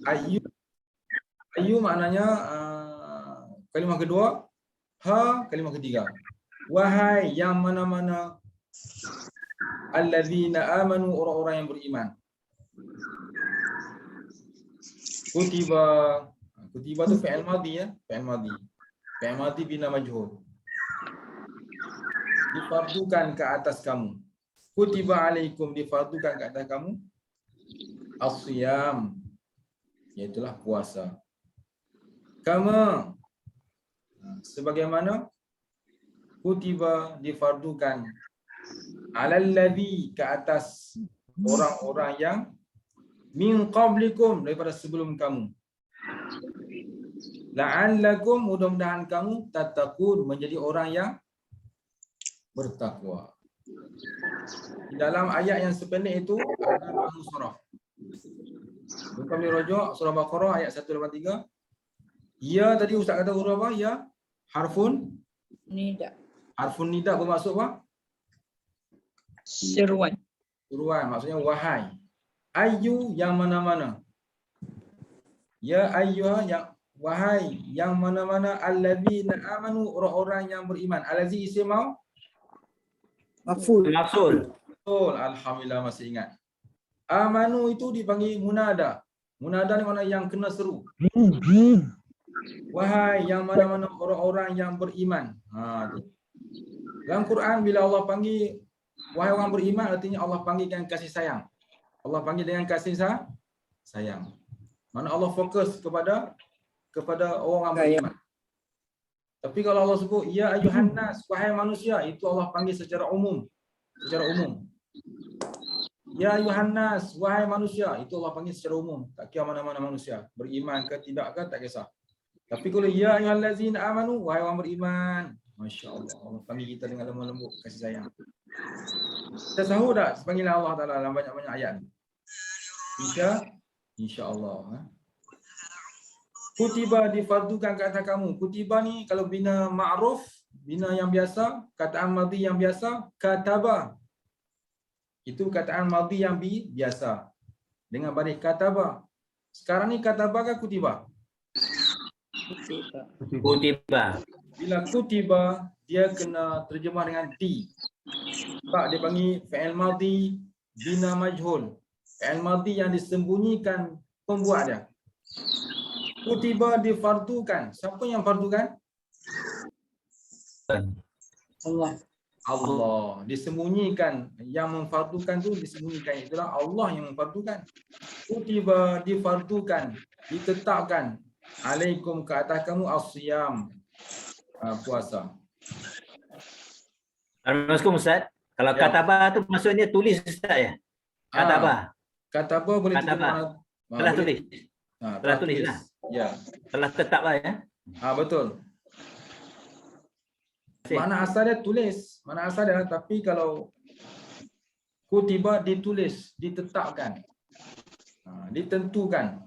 Ayu, ayu maknanya kalimah kedua, ha kalimah ketiga. Wahai yang mana-mana alladzina amanu, orang-orang yang beriman. Kutiba, kutiba tu fi'il madhi ya, fi'il madhi. Fi'il madhi bina majhul. Difardukan ke atas kamu. Kutiba alaikum, difardukan ke atas kamu. As-siyam, iaitulah puasa. Kama, sebagaimana kutiba difardukan alal ladzi, ke atas orang-orang yang min qablikum, daripada sebelum kamu. La'allakum, mudah-mudahan kamu tattaqun, menjadi orang yang bertakwa. Di dalam ayat yang sependek itu ada mahmu surah. Bukan boleh rujuk surah Baqarah ayat 183. Ya, tadi Ustaz kata huruf apa? Ya, harfun Nida. harfun nida bermaksud apa? Seruan. Seruan, maksudnya wahai. Ayu, yang mana-mana. Ya ayyuha, yang wahai yang mana-mana alladzina amanu, orang-orang yang beriman. Allazi isim mau? Maf'ul. Betul, alhamdulillah masih ingat. Amanu itu dipanggil munada. Munada ni mana yang kena seru. Wahai yang mana-mana orang-orang yang beriman. Tu. Dalam Quran bila Allah panggil wahai orang beriman, artinya Allah panggil dengan kasih sayang. Allah panggil dengan kasih sayang. Mana Allah fokus kepada orang beriman. Tapi kalau Allah sebut ya ayuhan nas, wahai manusia, itu Allah panggil secara umum. Secara umum. Ya ayuhan nas, wahai manusia, itu Allah panggil secara umum. Tak kira mana-mana manusia, beriman ke tidak ke tak kisah. Tapi kalau ya ayyuhallazina amanu, wahai orang beriman, masya-Allah, Allah panggil kita dengan lemah lembut, kasih sayang. Kita sahur tak panggilan Allah Taala dalam banyak-banyak ayat ni? Insya-Allah. Kutiba difardukan ke atas kamu. Kutiba ni kalau bina ma'ruf, bina yang biasa, kataan madhi yang biasa, kataba. Itu kataan madhi yang biasa. Dengan baris kataba. Sekarang ni kataba ke kutiba? Kutiba. Bila kutiba, dia kena terjemah dengan ti. Sebab dia panggil fi'il madhi bina majhul. Fi'il madhi yang disembunyikan pembuat dia. Kutiba difardukan. Siapa yang fardukan? Allah. Allah. Disembunyikan. Yang memfardukan tu disembunyikan. Itulah Allah yang memfardukan. Kutiba difardukan. Ditetapkan. Alaikum, ke atas kamu as-siyam. Puasa. Assalamualaikum Ustaz. Kalau Ya. kataba tu maksudnya tulis Ustaz ya? Kataba. Kataba boleh Kataba. Telah tulis. Telah tulis lah. Ya. Telah tetap lah ya. Betul. Mana asal dia tulis, mana asal dia, tapi kalau kutiba ditulis, ditetapkan, ditentukan.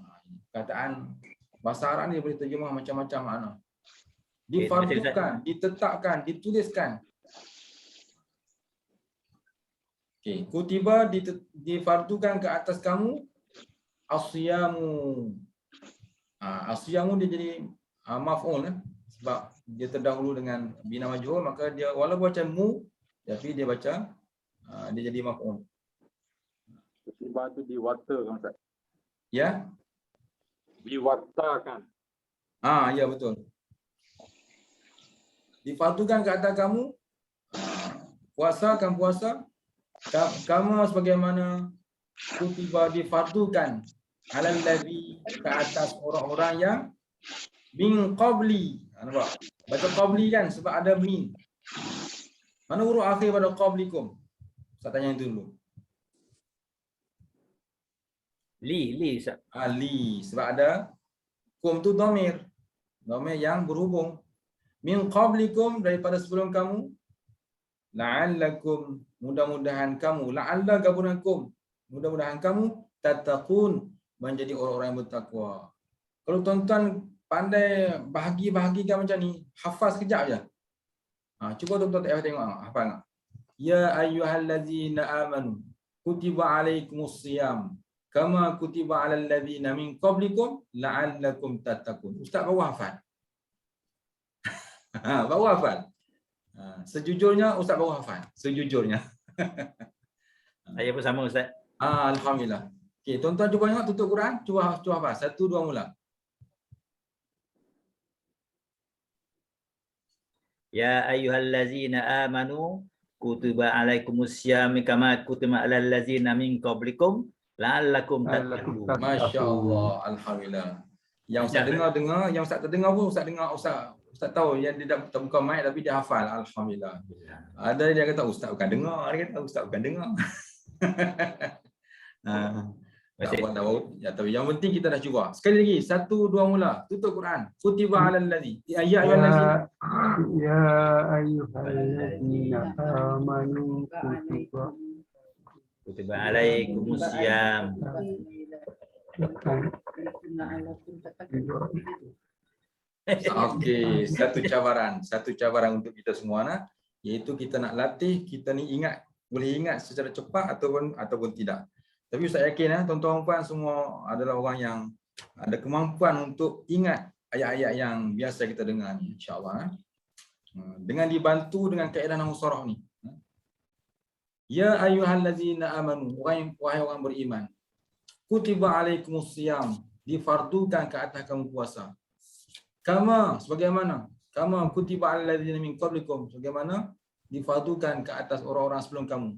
Kataan bahasa Arab ni boleh terjemah macam-macam makna. Difardukan, ditetapkan, dituliskan. Okey, kutiba difardukan ke atas kamu as-siyamu. As-siyamu dia jadi maf'ul sebab dia terdahulu dengan bina majhul, maka dia walaupun baca mu tapi dia baca dia jadi maf'ul. Kutiba tu diwatakan Ustaz. Ya? Diwatakan. Ya betul. Difardukan ke atas kamu puasa, kan puasa. Kamu sebagaimana kutiba difardukan alal ladzi, ke atas orang-orang yang min qabli. Nampak? Baca qabli kan sebab ada min. Mana huruf akhir pada qablikum? Saya tanya itu dulu. Li Ustaz. Li, sebab ada kum tu dhamir. Dhamir yang berhubung. Min qablikum, daripada sebelum kamu. La'allakum, mudah-mudahan kamu. La'alla gabunankum, mudah-mudahan kamu tattaqun, menjadi orang-orang yang bertakwa. Kalau tuan-tuan pandai bahagi-bahagikan macam ni, hafaz sekejap je. Cuba tuan-tuan tengok, hafal tak? Ya ayyuhallazina amanu kutiba alaikumus siyam kama kutiba 'alal ladzina min qablikum la'allakum tattaqun. Ustaz baru hafal. Baru hafal. Sejujurnya Ustaz baru hafal. Sejujurnya. Saya pun sama Ustaz. Alhamdulillah. Okey, tuan-tuan cuba tengok tutup Quran, cuba hafal. 1 2 mula. Ya ayyuhallazina amanu kutiba alaikumussyam kama kutiba alal ladzina min qablikum la'allakum tattaqun. Masya-Allah, alhamdulillah. Yang Ustaz dengar, yang Ustaz terdengar pun Ustaz dengar, Ustaz tahu yang dia tak buka mic tapi dia hafal. Alhamdulillah. Ada dia kata Ustaz bukan dengar, dia kata Ustaz bukan dengar. Tak apa, tak apa. Ya, tapi yang penting kita dah cuba. Sekali lagi, 1 2 mula. Tutup Quran. Kutiba 'alal ladzi. Ya ayyuhallazina. Ya ayyuhallazina amanu Kutiba alaikumussyam. Okey, satu cabaran untuk kita semua iaitu kita nak latih kita ni boleh ingat secara cepat ataupun tidak. Tapi Ustaz yakin tuan-tuan puan semua adalah orang yang ada kemampuan untuk ingat ayat-ayat yang biasa kita dengar ni, insya-Allah. Dengan dibantu dengan kaedah nahwu sharah ni. Ya ayyuhallazina amanu, wahai orang beriman. Kutiba alaikumussyam, difardukan ke atas kamu puasa. Kama, sebagaimana? Kama kutiba alal ladzina min qablikum, sebagaimana difardukan ke atas orang-orang sebelum kamu.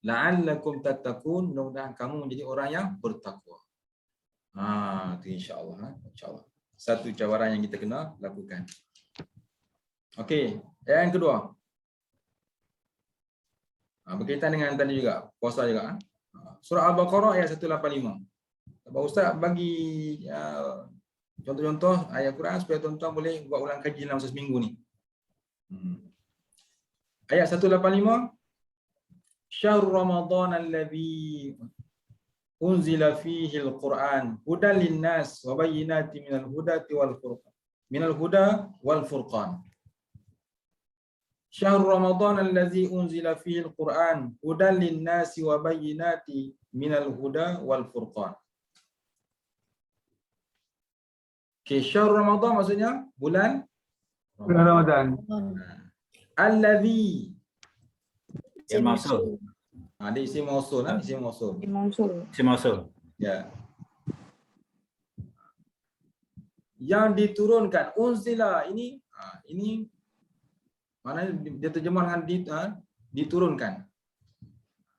La'allakum tattaqun, mudah-mudahan kamu menjadi orang yang bertakwa. Itu insya-Allah, insya-Allah. Satu cabaran yang kita kena lakukan. Okey, yang kedua. Berkaitan dengan tadi juga, puasa juga. Surah Al-Baqarah ayat 185. Pak Ustaz bagi contoh-contoh ayat Quran supaya tuan-tuan boleh buat ulang kaji dalam seminggu ni. Ayat 185. Syahrul Ramadan alladzi unzila fihi al-Quran hudan lin-nas wa bayyinatin minal hudati wal furqan. Minal huda wal furqan. Syahrul Ramadan alladzi unzila fihi al-Quran hudan lin-nas wa bayyinatin minal huda wal furqan. Okay, syahrul Ramadan maksudnya bulan Ramadan. Alladzi Yang maksud. Dia isim mausul isim mausul. Si maksud. Ya. Yang diturunkan unzila ini mana dia terjemah dengan diturunkan.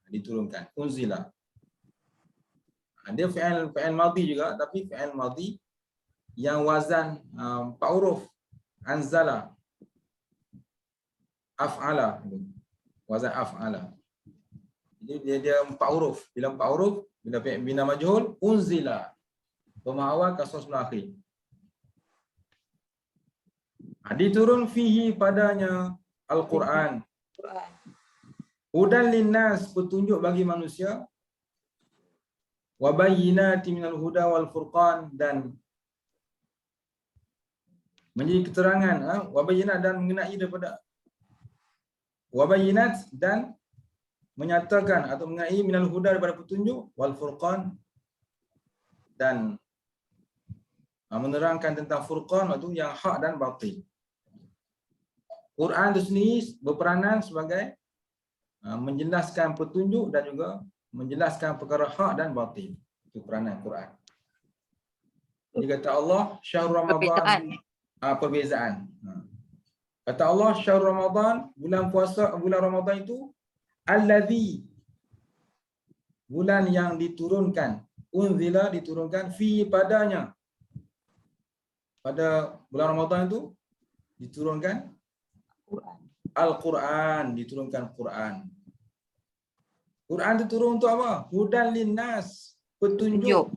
Diturunkan unzila. Dia fi'il madhi juga tapi fi'il madhi yang wazan 4 huruf anzala af'ala, wazan af'ala. Jadi dia 4 huruf. Bila 4 huruf, bila bina majhul unzila, dhamma awal kasrah sebelah akhir. Diturun fihi padanya Al-Quran. Hudan linnas, petunjuk bagi manusia. Wa bayyinatin minal huda wal furqan, dan menjadi keterangan wabayinat dan mengenai daripada wabayinat dan menyatakan atau mengenai minal huda daripada petunjuk wal furqan, dan menerangkan tentang furqan iaitu yang hak dan batil. Quran itu sendiri berperanan sebagai menjelaskan petunjuk dan juga menjelaskan perkara hak dan batil. Itu peranan Quran. Jadi kata Allah syahrul Ramadan, perbezaan. Kata Allah syahrul Ramadan, bulan puasa, bulan Ramadan itu alladzi, bulan yang diturunkan, unzila diturunkan fi padanya. Pada bulan Ramadan itu diturunkan Al-Quran, diturunkan Quran. Quran itu turun untuk apa? Hudan linnas, petunjuk.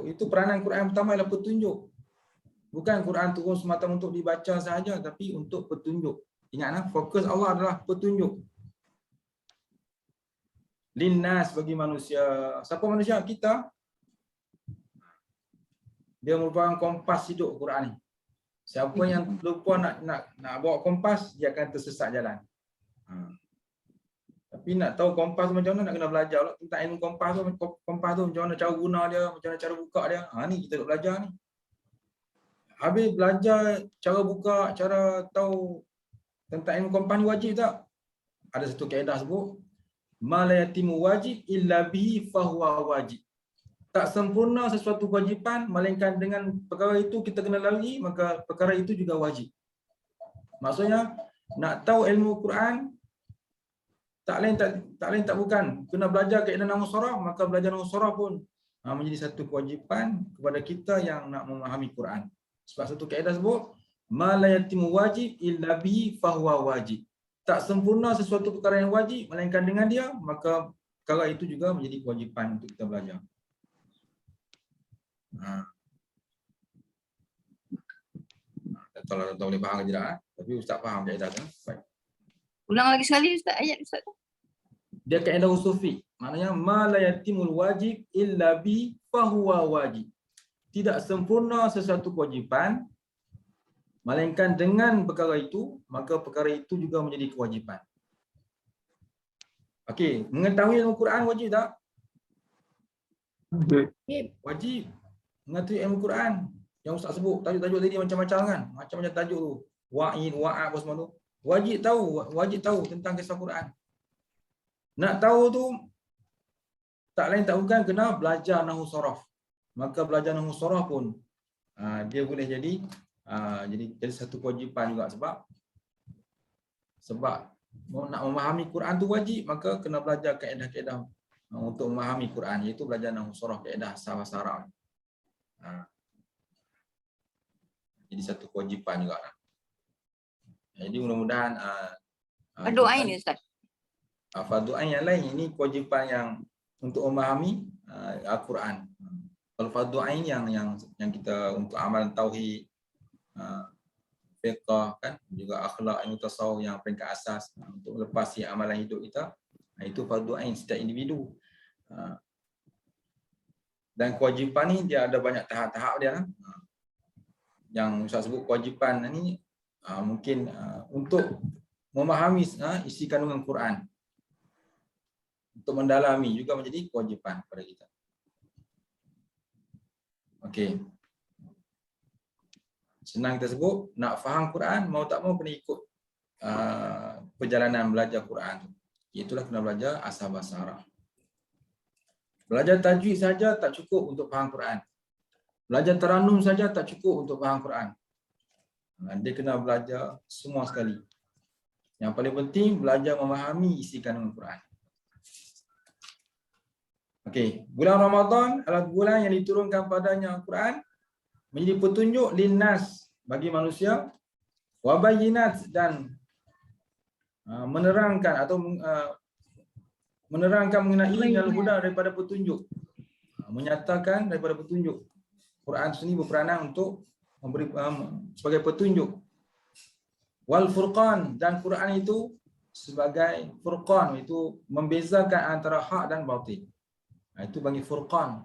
Itu peranan Quran pertama ialah petunjuk. Bukan Quran turun semata untuk dibaca sahaja, tapi untuk petunjuk. Ingatlah, fokus Allah adalah petunjuk. Linnas, bagi manusia. Siapa manusia? Kita. Dia merupakan kompas hidup Quran ni. Siapa yang lupa nak bawa kompas, dia akan tersesat jalan. Tapi Tapi nak tahu kompas tu macam mana, nak kena belajar pula tentang ilmu kompas tu. Kompas tu macam mana cara guna dia, macam mana cara buka dia. Ni kita nak belajar ni. Habis belajar cara buka, cara tahu tentang ilmu kompas ni wajib tak? Ada satu kaedah sebut, ma la yatimu wajib illa bihi fahuwa wajib. Tak sempurna sesuatu kewajipan melainkan dengan perkara itu kita kena lalui, maka perkara itu juga wajib. Maksudnya nak tahu ilmu Quran tak lain tak bukan kena belajar kaedah nahwu saraf, maka belajar nahwu saraf pun menjadi satu kewajipan kepada kita yang nak memahami Quran. Sebab satu kaedah sebut ma la yatimu wajib illa bihi fahuwa wajib. Tak sempurna sesuatu perkara yang wajib melainkan dengan dia, maka perkara itu juga menjadi kewajipan untuk kita belajar. Tak tahu lah boleh faham ke tidak, tapi Ustaz faham kaedah tu. Baik. Ulang lagi sekali Ustaz, ayat Ustaz. Dia kaedah usul fiqh. Maknanya ma la yatimul wajib illa bi fahuwa wajib. Tidak sempurna sesuatu kewajipan melainkan dengan perkara itu, maka perkara itu juga menjadi kewajipan. Okey, mengetahui ilmu Quran wajib tak? Wajib. Mengetahui ilmu Quran. Yang Ustaz sebut tajuk-tajuk tadi macam-macam kan? Macam-macam tajuk tu. Wa'id, wa'ad apa semua tu. Wajib tahu tentang kisah Quran. Nak tahu tu tak lain tak bukan kena belajar nahwu saraf. Maka belajar nahwu saraf pun dia boleh jadi satu kewajipan juga, sebab nak memahami Quran tu wajib, maka kena belajar kaedah-kaedah untuk memahami Quran, iaitu belajar nahwu saraf, kaedah bahasa Arab. Jadi satu kewajipan juga. Jadi mudah-mudahan Fardu ain ni Ustaz. Fardu ain yang lain, ini kewajipan yang untuk memahami Al-Quran. Kalau fardu ain yang kita untuk amalan tauhid, fiqh kan, juga akhlak, ilmu tasawuf yang peringkat asas untuk melepasi amalan hidup kita, itu fardu ain setiap individu. Dan kewajipan ni dia ada banyak tahap-tahap dia. Yang Ustaz sebut kewajipan ni mungkin untuk memahami isi kandungan Quran, untuk mendalami juga menjadi kewajipan pada kita. Okey. Senang kita sebut, nak faham Quran, mau tak mau kena ikut perjalanan belajar Quran. Itulah kena belajar asal bahasa Arab. Belajar tajwid saja tak cukup untuk faham Quran. Belajar taranum saja tak cukup untuk faham Quran. Dia kena belajar semua sekali. Yang paling penting belajar memahami isi kandungan Quran. Okey, bulan Ramadan adalah bulan yang diturunkan padanya Al-Quran menjadi petunjuk linnas bagi manusia, wa bayyinat, dan menerangkan atau menerangkan mengenai al-huda daripada petunjuk, menyatakan daripada petunjuk. Quran sendiri berperanan untuk memberi sebagai petunjuk. Wal furqan, dan Quran itu sebagai furqan, itu membezakan antara hak dan batil. Itu bagi furqan.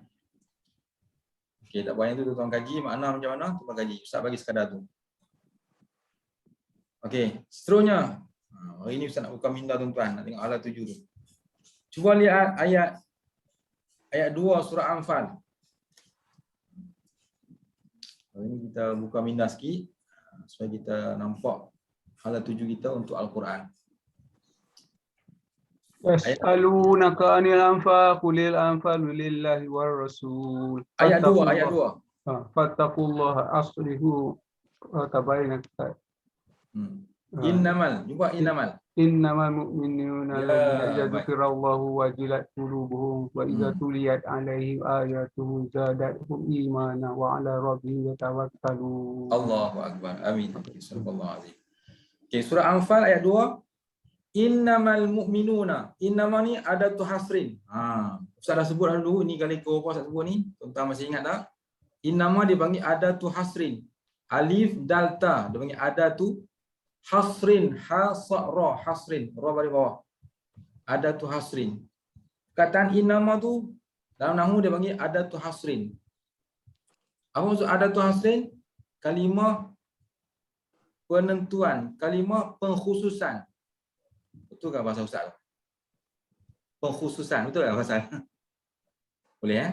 Okey, tak banyak tu tuan kaji makna macam mana, tuan kaji. Ustaz bagi sekadar tu. Okey, seterusnya. Hari ni Ustaz nak buka minda tuan-tuan, nak tengok ayat 7 tu. Cuba lihat ayat 2 surah Anfal. Hari ni kita buka minda sikit supaya kita nampak ayat 7 kita untuk Al-Quran. Yas'alunaka 'anil anfal, qulil anfalu lillahi war rasul. Ayat 2. Fattaqullaha aslihu tabayyana. Innamal, jumpa innamal. Innamal mu'minuna Ya, alladzina idza baik. dzukirallahu wajilat qulubuhum wa idza tuliyat 'alaihim ayatuhu zadatuhum imana wa 'ala rabbihim yatawakkalun. Allahu akbar. Amin. Sallallahu alaihi. Okey, surah Anfal ayat 2. Innamal mu'minuna. Innama ni adatu hasrin. Ustaz dah sebut dulu, ini kali ke-berapa Ustaz sebut ni? Tuan-tuan masih ingat tak? Innama dipanggil adatu hasrin. Alif dal ta dia panggil adatu hasrin, ha sa ra, hasrin, ra bagi bawah. Adatu hasrin. Kataan innama tu dalam nahwu dia panggil adatu hasrin. Apa maksud adatu hasrin? Kalimah penentuan, kalimah pengkhususan. Betul kan bahasa Ustaz? pengkhususan. Betul tak pasal? Boleh ya?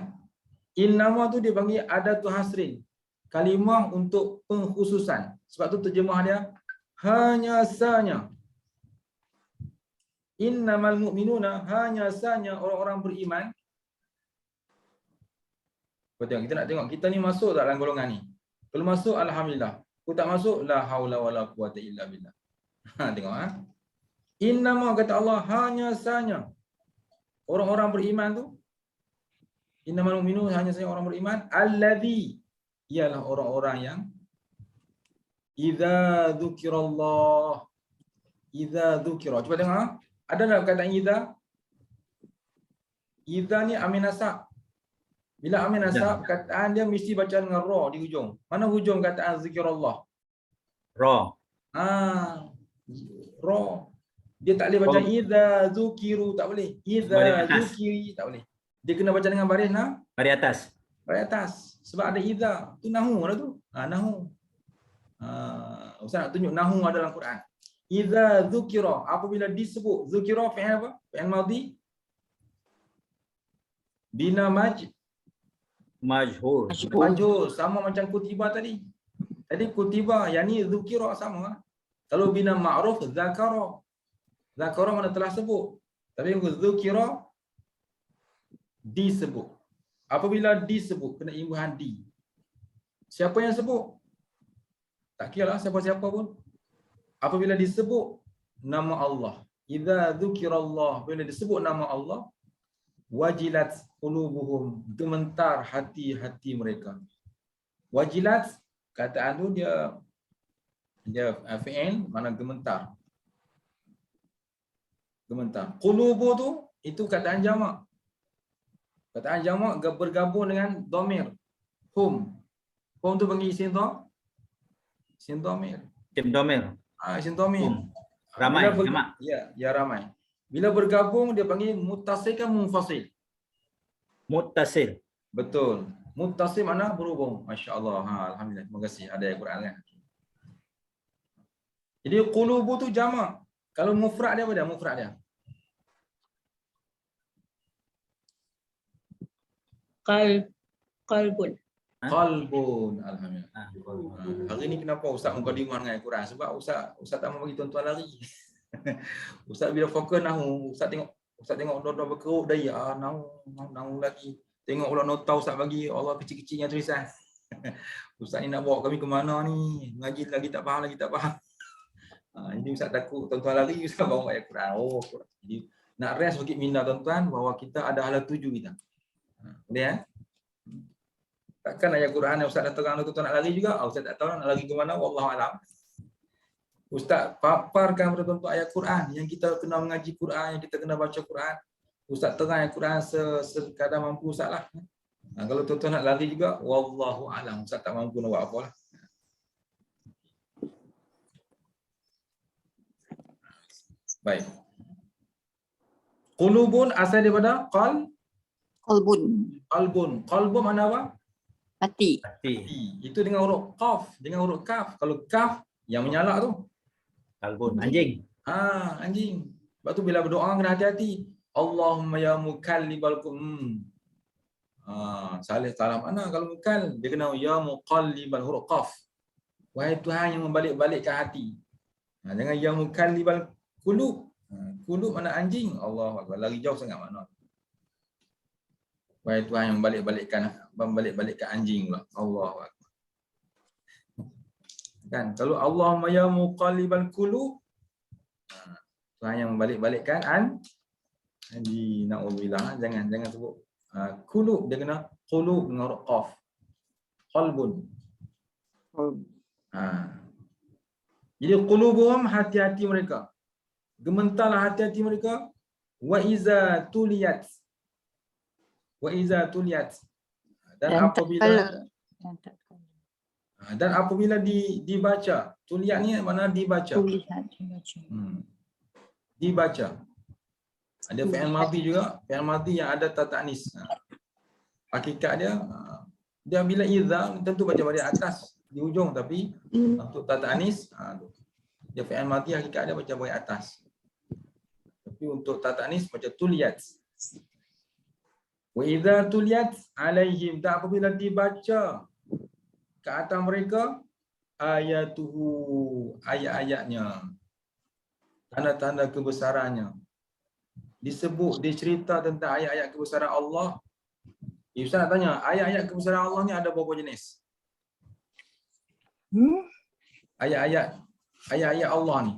Innama tu dia panggil adatu hasrin. Kalimah untuk pengkhususan. Sebab tu terjemah dia hanya sanya. Innamal mu'minuna, hanya sanya orang-orang beriman. Betul, kita nak tengok kita ni masuk tak dalam golongan ni. Kalau masuk, alhamdulillah. Kalau tak masuk, la haula wala quwata illa billah. Tengok ha. Innama kata Allah hanya sanya orang-orang beriman tu. Innamal mu'minun hanya sanya orang beriman. Allazi, ialah orang-orang yang idza dzukirallah. Idza dzukira. Cuba tengok ha. Ada tak perkataan idza? Idza ni amin nasab. Bila amin nasab, perkataan dia mesti baca dengan ra di hujung. Mana hujung perkataan zikirullah? Ra. Ra. Dia tak boleh baca idza zukiru, tak boleh. Idza zukiri, tak boleh. Dia kena baca dengan baris Baris atas. baris atas. Sebab ada idza. Tu nahu lah tu. Nahu. Ustaz nak tunjuk nahu ada dalam Quran. Idza zukira, apabila disebut. Zukira fi'il apa? Fi'il madhi. Bina Majhul. majhul, sama macam kutiba tadi. Tadi kutiba, yang ni zukira sama. Kalau bina ma'ruf, zakara. Zakara mana telah sebut. Tapi zukira disebut. Apabila disebut, kena imbuhan di. Siapa yang sebut? Tak kira lah siapa-siapa pun. Apabila disebut nama Allah. Idza dzukirallah, bila disebut nama Allah, wajilat qulubuhum, gemetar hati-hati mereka. Wajilat, kataan tu dia fi'il, mana gemetar. Gemetar. Qulubu tu itu kataan jamak. Kataan jamak bergabung dengan dhamir. Hum. Hum tu panggil isim dhamir. Tim domir. Isim dhamir. Ramai. Bila Jamak. Ya ramai. Bila bergabung dia panggil muttasil kan munfasil. Muttasil. Betul. Muttasil mana berhubung. Masya-Allah. Alhamdulillah. Terima kasih. Ada ayat Quran kan. Jadi qulubu tu jamak. Kalau mufrad dia apa dia? Mufrad dia. Qalbun. Qalbun. Alhamdulillah. Hari ni kenapa Ustaz mukadimah dengan ayat Quran? Sebab Ustaz tak mau bagi tuan-tuan lari. Ustaz bila fokus nahu, Ustaz tengok dua-dua berkeruk daya, nahu lagi. Tengok ulang nota Ustaz bagi, Allah kecil-kecilnya tulisan. Ustaz ni nak bawa kami ke mana ni? Ngaji lagi tak faham. Jadi Ustaz takut tuan-tuan lari, Ustaz bawa ayat Quran. Quran. Jadi nak rest sikit minda tuan-tuan bahawa kita ada hala tuju kita. Boleh ya? Takkan ayat Quran yang Ustaz dah terang tuan-tuan nak lari juga. Ustaz tak tahu nak lari ke mana, wallahu alam. Ustaz paparkan kepada tuan-tuan ayat Quran yang kita kena mengaji Quran, yang kita kena baca Quran. Ustaz terang ayat Quran sekadar mampu Ustaz lah. Kalau tuan-tuan nak lari juga, wallahu alam. Ustaz tak mampu nak buat apa lah. Baik. Qulubun asal daripada Qalbun. Qalbun mana apa? Hati. Hati. Itu dengan huruf qaf, dengan huruf kaf. Kalau kaf yang menyalak tu. Kalbun. Anjing. Anjing. Sebab tu bila berdoa kena hati-hati. Allahumma ya mukallibal salah mana kalau mukal dia kena ya muqallibal huruf qaf. Wahai Tuhan yang membalik-balikkan hati. Jangan ya mukallibal qulub. Qulub mana anjing? Allah Akbar. Lari jauh sangat makna. Wahai Tuhan yang membalik-balikkan anjing pula. Allahu Akbar. Kan kalau Allahumma ya muqallibal qulub, Tuhan yang membalik-balikkan anjing, naudzubillah, jangan sebut qulub, dia kena qulub dengan huruf qaf. Qalbun. Jadi qulubuhum, hati-hati mereka. Gementarlah hati-hati mereka. Wa iza tuliyat. Dan apabila dibaca, tuliyat ni mana dibaca. Dibaca. Ada fi'il madhi juga, fi'il madhi yang ada ta ta'nis. Hakikat dia bila iza tentu baca baris atas di hujung, tapi untuk ta ta'nis dia fi'il madhi hakikat dia baca baris atas. Tapi untuk ta ta'nis baca tuliyat. Wa idza tuliyat alaihim, dan apabila dibaca ke atas mereka ayatuhu, ayat-ayatnya, tanda-tanda kebesarannya. Disebut, dicerita tentang ayat-ayat kebesaran Allah. Ustaz nak tanya, ayat-ayat kebesaran Allah ni ada berapa jenis? Ayat-ayat Allah ni,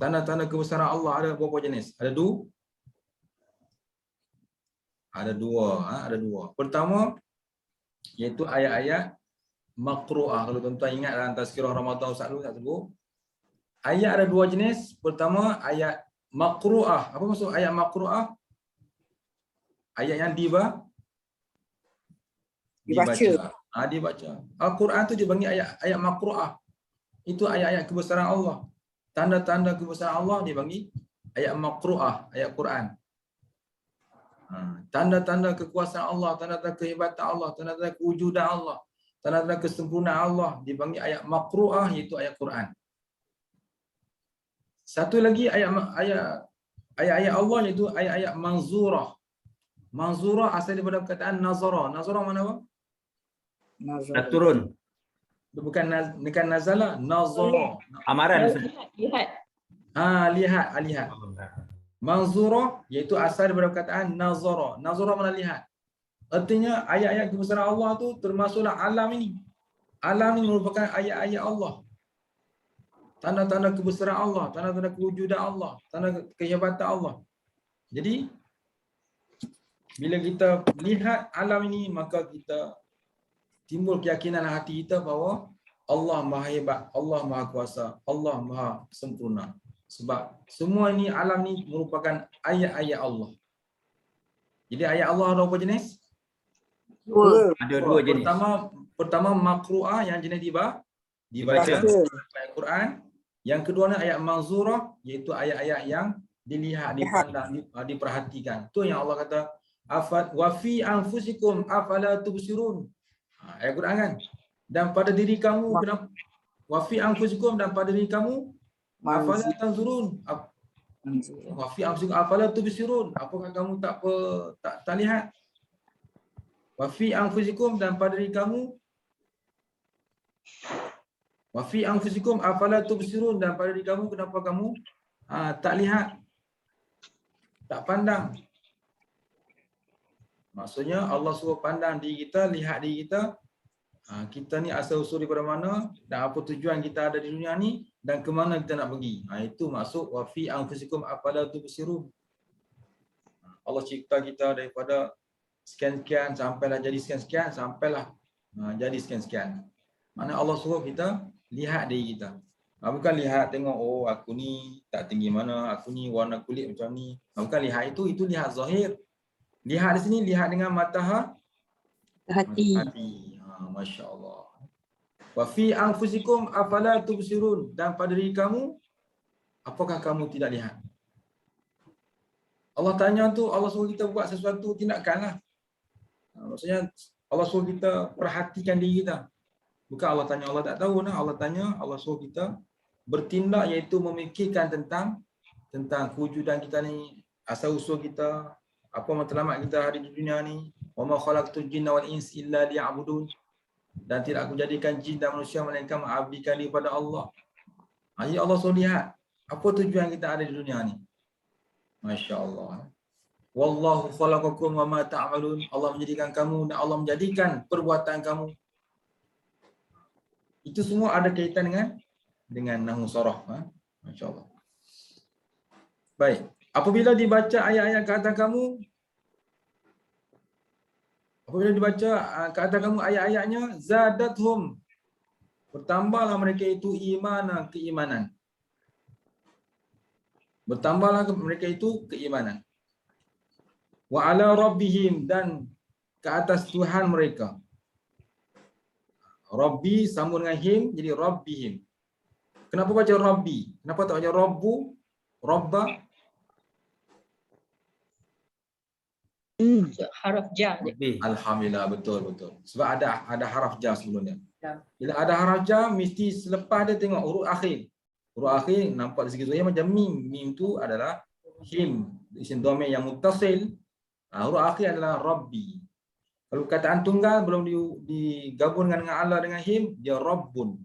tanda-tanda kebesaran Allah ada berapa jenis? Ada dua. Ada dua. Pertama, iaitu ayat-ayat maqru'ah. Kalau tuan-tuan ingat dalam tazkirah Ramadan Ustaz dulu tak sebut. Ayat ada dua jenis. Pertama, ayat maqru'ah. Apa maksud ayat maqru'ah? Ayat yang dibaca. Dibaca. Al-Quran tu dipanggil ayat maqru'ah. Itu ayat-ayat kebesaran Allah. Tanda-tanda kebesaran Allah dipanggil ayat maqru'ah, ayat Quran. Tanda-tanda kekuasaan Allah, tanda-tanda kehebatan Allah, tanda-tanda kewujudan Allah, tanda-tanda kesempurnaan Allah dipanggil ayat maqru'ah, iaitu ayat Quran. Satu lagi ayat-ayat Allah iaitu ayat-ayat manzurah. Manzurah asal daripada perkataan nazara. Nazara mana apa? Nak turun. Bukan nazala, nazara. Amaran. Lihat. Manzurah iaitu asal daripada perkataan nazara. Nazara mana lihat. Artinya ayat-ayat kebesaran Allah tu termasuklah alam ini. Alam ini merupakan ayat-ayat Allah. Tanda-tanda kebesaran Allah, tanda-tanda kewujudan Allah, tanda kehebatan Allah. Jadi bila kita lihat alam ini, maka kita timbul keyakinan hati kita bahawa Allah Maha Hebat, Allah Maha Kuasa, Allah Maha Sempurna. Sebab semua ini, alam ni merupakan ayat-ayat Allah. Jadi ayat Allah ada berapa jenis? Dua. Ada dua jenis. Pertama maqru'ah, yang jenis dibaca ayat Quran. Yang kedua ni ayat manzurah, iaitu ayat-ayat yang dilihat, dipandang, diperhatikan. Itu yang Allah kata, wa fi anfusikum afala tubsirun. Ayat Quran kan? Dan pada diri kamu, kenapa? Wa fi anfusikum, dan pada diri kamu, afala tanzurun. Wa fi anfusikum afala tubsirun. Apakah kamu tak lihat? Wa fi anfusikum, dan pada diri kamu, wa fi anfusikum afala tubsirun, dan pada diri kamu kenapa kamu tak lihat, tak pandang. Maksudnya Allah suruh pandang diri kita, lihat diri kita. Kita ni asal usul daripada mana dan apa tujuan kita ada di dunia ni dan ke mana kita nak pergi. Itu maksud wa fi anfusikum afala tubsirun. Allah cipta kita daripada sekian-sekian sampailah jadi sekian-sekian, sampailah jadi sekian-sekian. Mana Allah suruh kita lihat diri kita. Bukan lihat tengok, oh aku ni tak tinggi mana, aku ni warna kulit macam ni. Bukan lihat itu lihat zahir. Lihat di sini, lihat dengan mata Hati. Masya Allah. Wa fi anfusikum afala tubsirun, dan pada diri kamu, apakah kamu tidak lihat? Allah tanya tu, Allah suruh kita buat sesuatu tindakan lah. Maksudnya Allah suruh kita perhatikan diri kita. Bukan Allah tanya, Allah tak tahu nah. Allah tanya, Allah suruh kita bertindak, iaitu memikirkan tentang kewujudan kita ni, asal usul kita, apa matlamat kita hari di dunia ni. Wa ma khalaqtul jinna wal insa illa liya'budun. Dan tidak aku jadikan jin dan manusia melainkan mengabdikan kepada Allah. Jadi Allah suruh lihat apa tujuan kita ada di dunia ni. Masya Allah. Wallahu khalaqakum wa ma ta'malun. Allah menjadikan kamu dan Allah menjadikan perbuatan kamu. Itu semua ada kaitan dengan nahwu saraf. Masya Allah. Baik. Apabila dibaca ayat-ayat ke atas kamu, apabila dibaca ke atas kamu ayat-ayatnya, zadathum, bertambahlah mereka itu keimanan. Bertambahlah mereka itu keimanan. Wa ala rabbihim, dan ke atas Tuhan mereka. Rabbi sambung dengan him, jadi rabbihim. Kenapa baca rabbi? Kenapa tak baca rabbu? Rabba? Haraf jar. Alhamdulillah, betul. Sebab ada haraf jar sebelumnya. Bila ada haraf jar, mesti selepas dia tengok huruf akhir. Huruf akhir nampak dari segi zahir macam mim. Mim tu adalah him. isim dhamir yang muttasil, huruf akhir adalah Rabbi. Kalau perkataan tunggal belum digabungkan dengan Allah dengan him, dia Rabbun.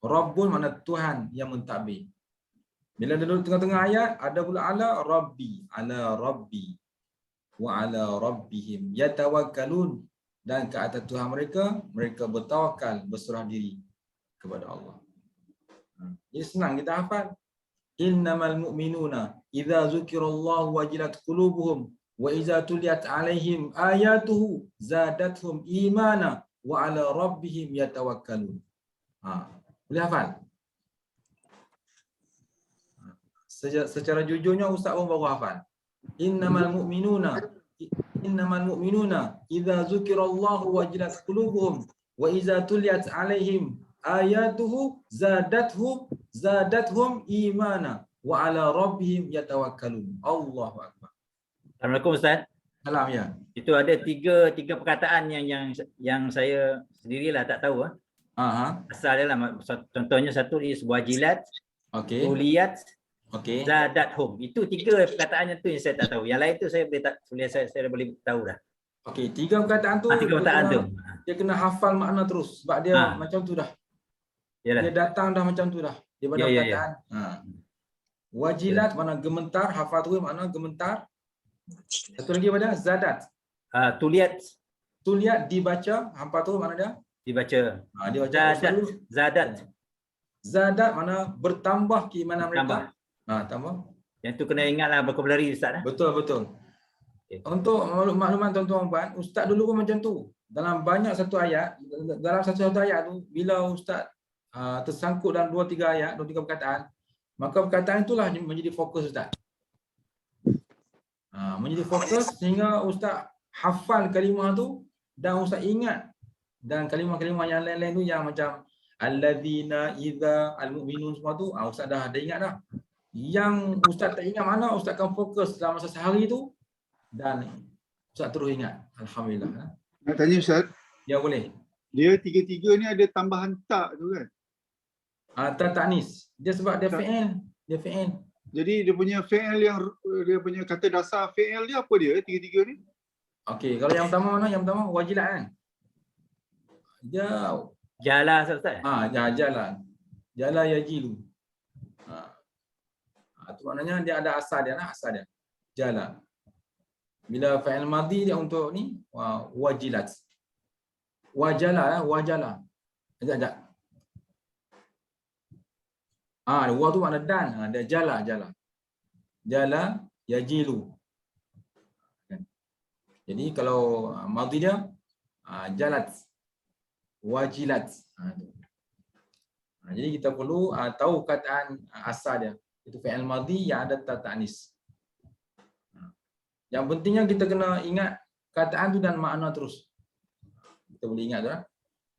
Rabbun makna Tuhan yang mentadbir. Bila duduk tengah-tengah ayat, ada pula ala Rabbi, ala Rabbi, wa ala Rabbihim yatawakkalun, dan ke atas Tuhan mereka, mereka bertawakal, berserah diri kepada Allah. Jadi senang kita hafal. Innamal mu'minuna idza dzukirallahu wajilat qulubuhum wa idza tuliyat alaihim ayatuhu zadatuhum imana wa ala rabbihim yatawakkalun. Boleh hafal? Secara jujurnya Ustaz pun baru hafal. Innamal mu'minuna idza dzukirallahu wajilat qulubuhum wa idza tuliyat alaihim ayatuhu zadathum imana wa ala rabbihim yatawakkalun. Allahu akbar. Assalamualaikum Ustaz. Salam ya. Itu ada tiga perkataan yang saya sendirilah tak tahu. Asal dia lah. Contohnya satu is wajilat, Okey. tuliyat, Okey. zadathum. Itu tiga perkataannya tu yang saya tak tahu. Yang lain tu saya boleh tahu dah. Okey, tiga perkataan tu, Tiga perkataan tu. dia kena hafal makna terus sebab dia macam tu dah. Yalah. Dia datang dah macam tu dah. Daripada perkataan. Wajilat makna gementar, hafal tu makna gementar. Satu lagi pada zadat. Tuliyat Tuliyat dibaca, hafal tu makna dia? dibaca. Dia baca Zadat. Zadat mana bertambah keimanan mereka. Tambah. Yang tu kena ingatlah vocabulary Ustaz. Betul. Okay. Untuk makluman tuan-tuan puan, Ustaz dulu pun macam tu. Dalam banyak satu ayat, dalam satu ayat tu, bila Ustaz tersangkut dalam 2-3 ayat, 2-3 perkataan, maka perkataan itulah menjadi fokus Ustaz. Menjadi fokus sehingga Ustaz hafal kalimah tu dan Ustaz ingat. Dan kalimah-kalimah yang lain-lain tu yang macam alladzina idza almu'minun semua tu, Ustaz dah ingat dah. Yang Ustaz tak ingat mana, Ustaz akan fokus dalam masa sehari tu dan Ustaz terus ingat. Alhamdulillah. Nak tanya Ustaz, Ya boleh. dia tiga-tiga ni ada tambahan tak tu kan? Tak ta'nis. Dia sebab dia fi'il. Dia fi'il. Jadi dia punya fi'il yang dia punya kata dasar fi'il dia apa dia tiga-tiga ni? Okey, kalau yang pertama mana? Yang pertama wajilat kan? Dia Jala Ustaz. jalan. Jala yajilu. Itu maknanya dia ada asal dia asal dia. Jala. Bila fa'il madhi dia untuk ni wajilat. Wajala. Sekejap. Wa tu makna dan. Dia jala. Jala yajilu. Jadi kalau madhi dia jalat. Wajilat. Jadi kita perlu tahu kataan asal dia. Itu fi'il madhi yang ada ta'nis. Yang pentingnya kita kena ingat kataan tu dan makna terus. Kita boleh ingat tu lah.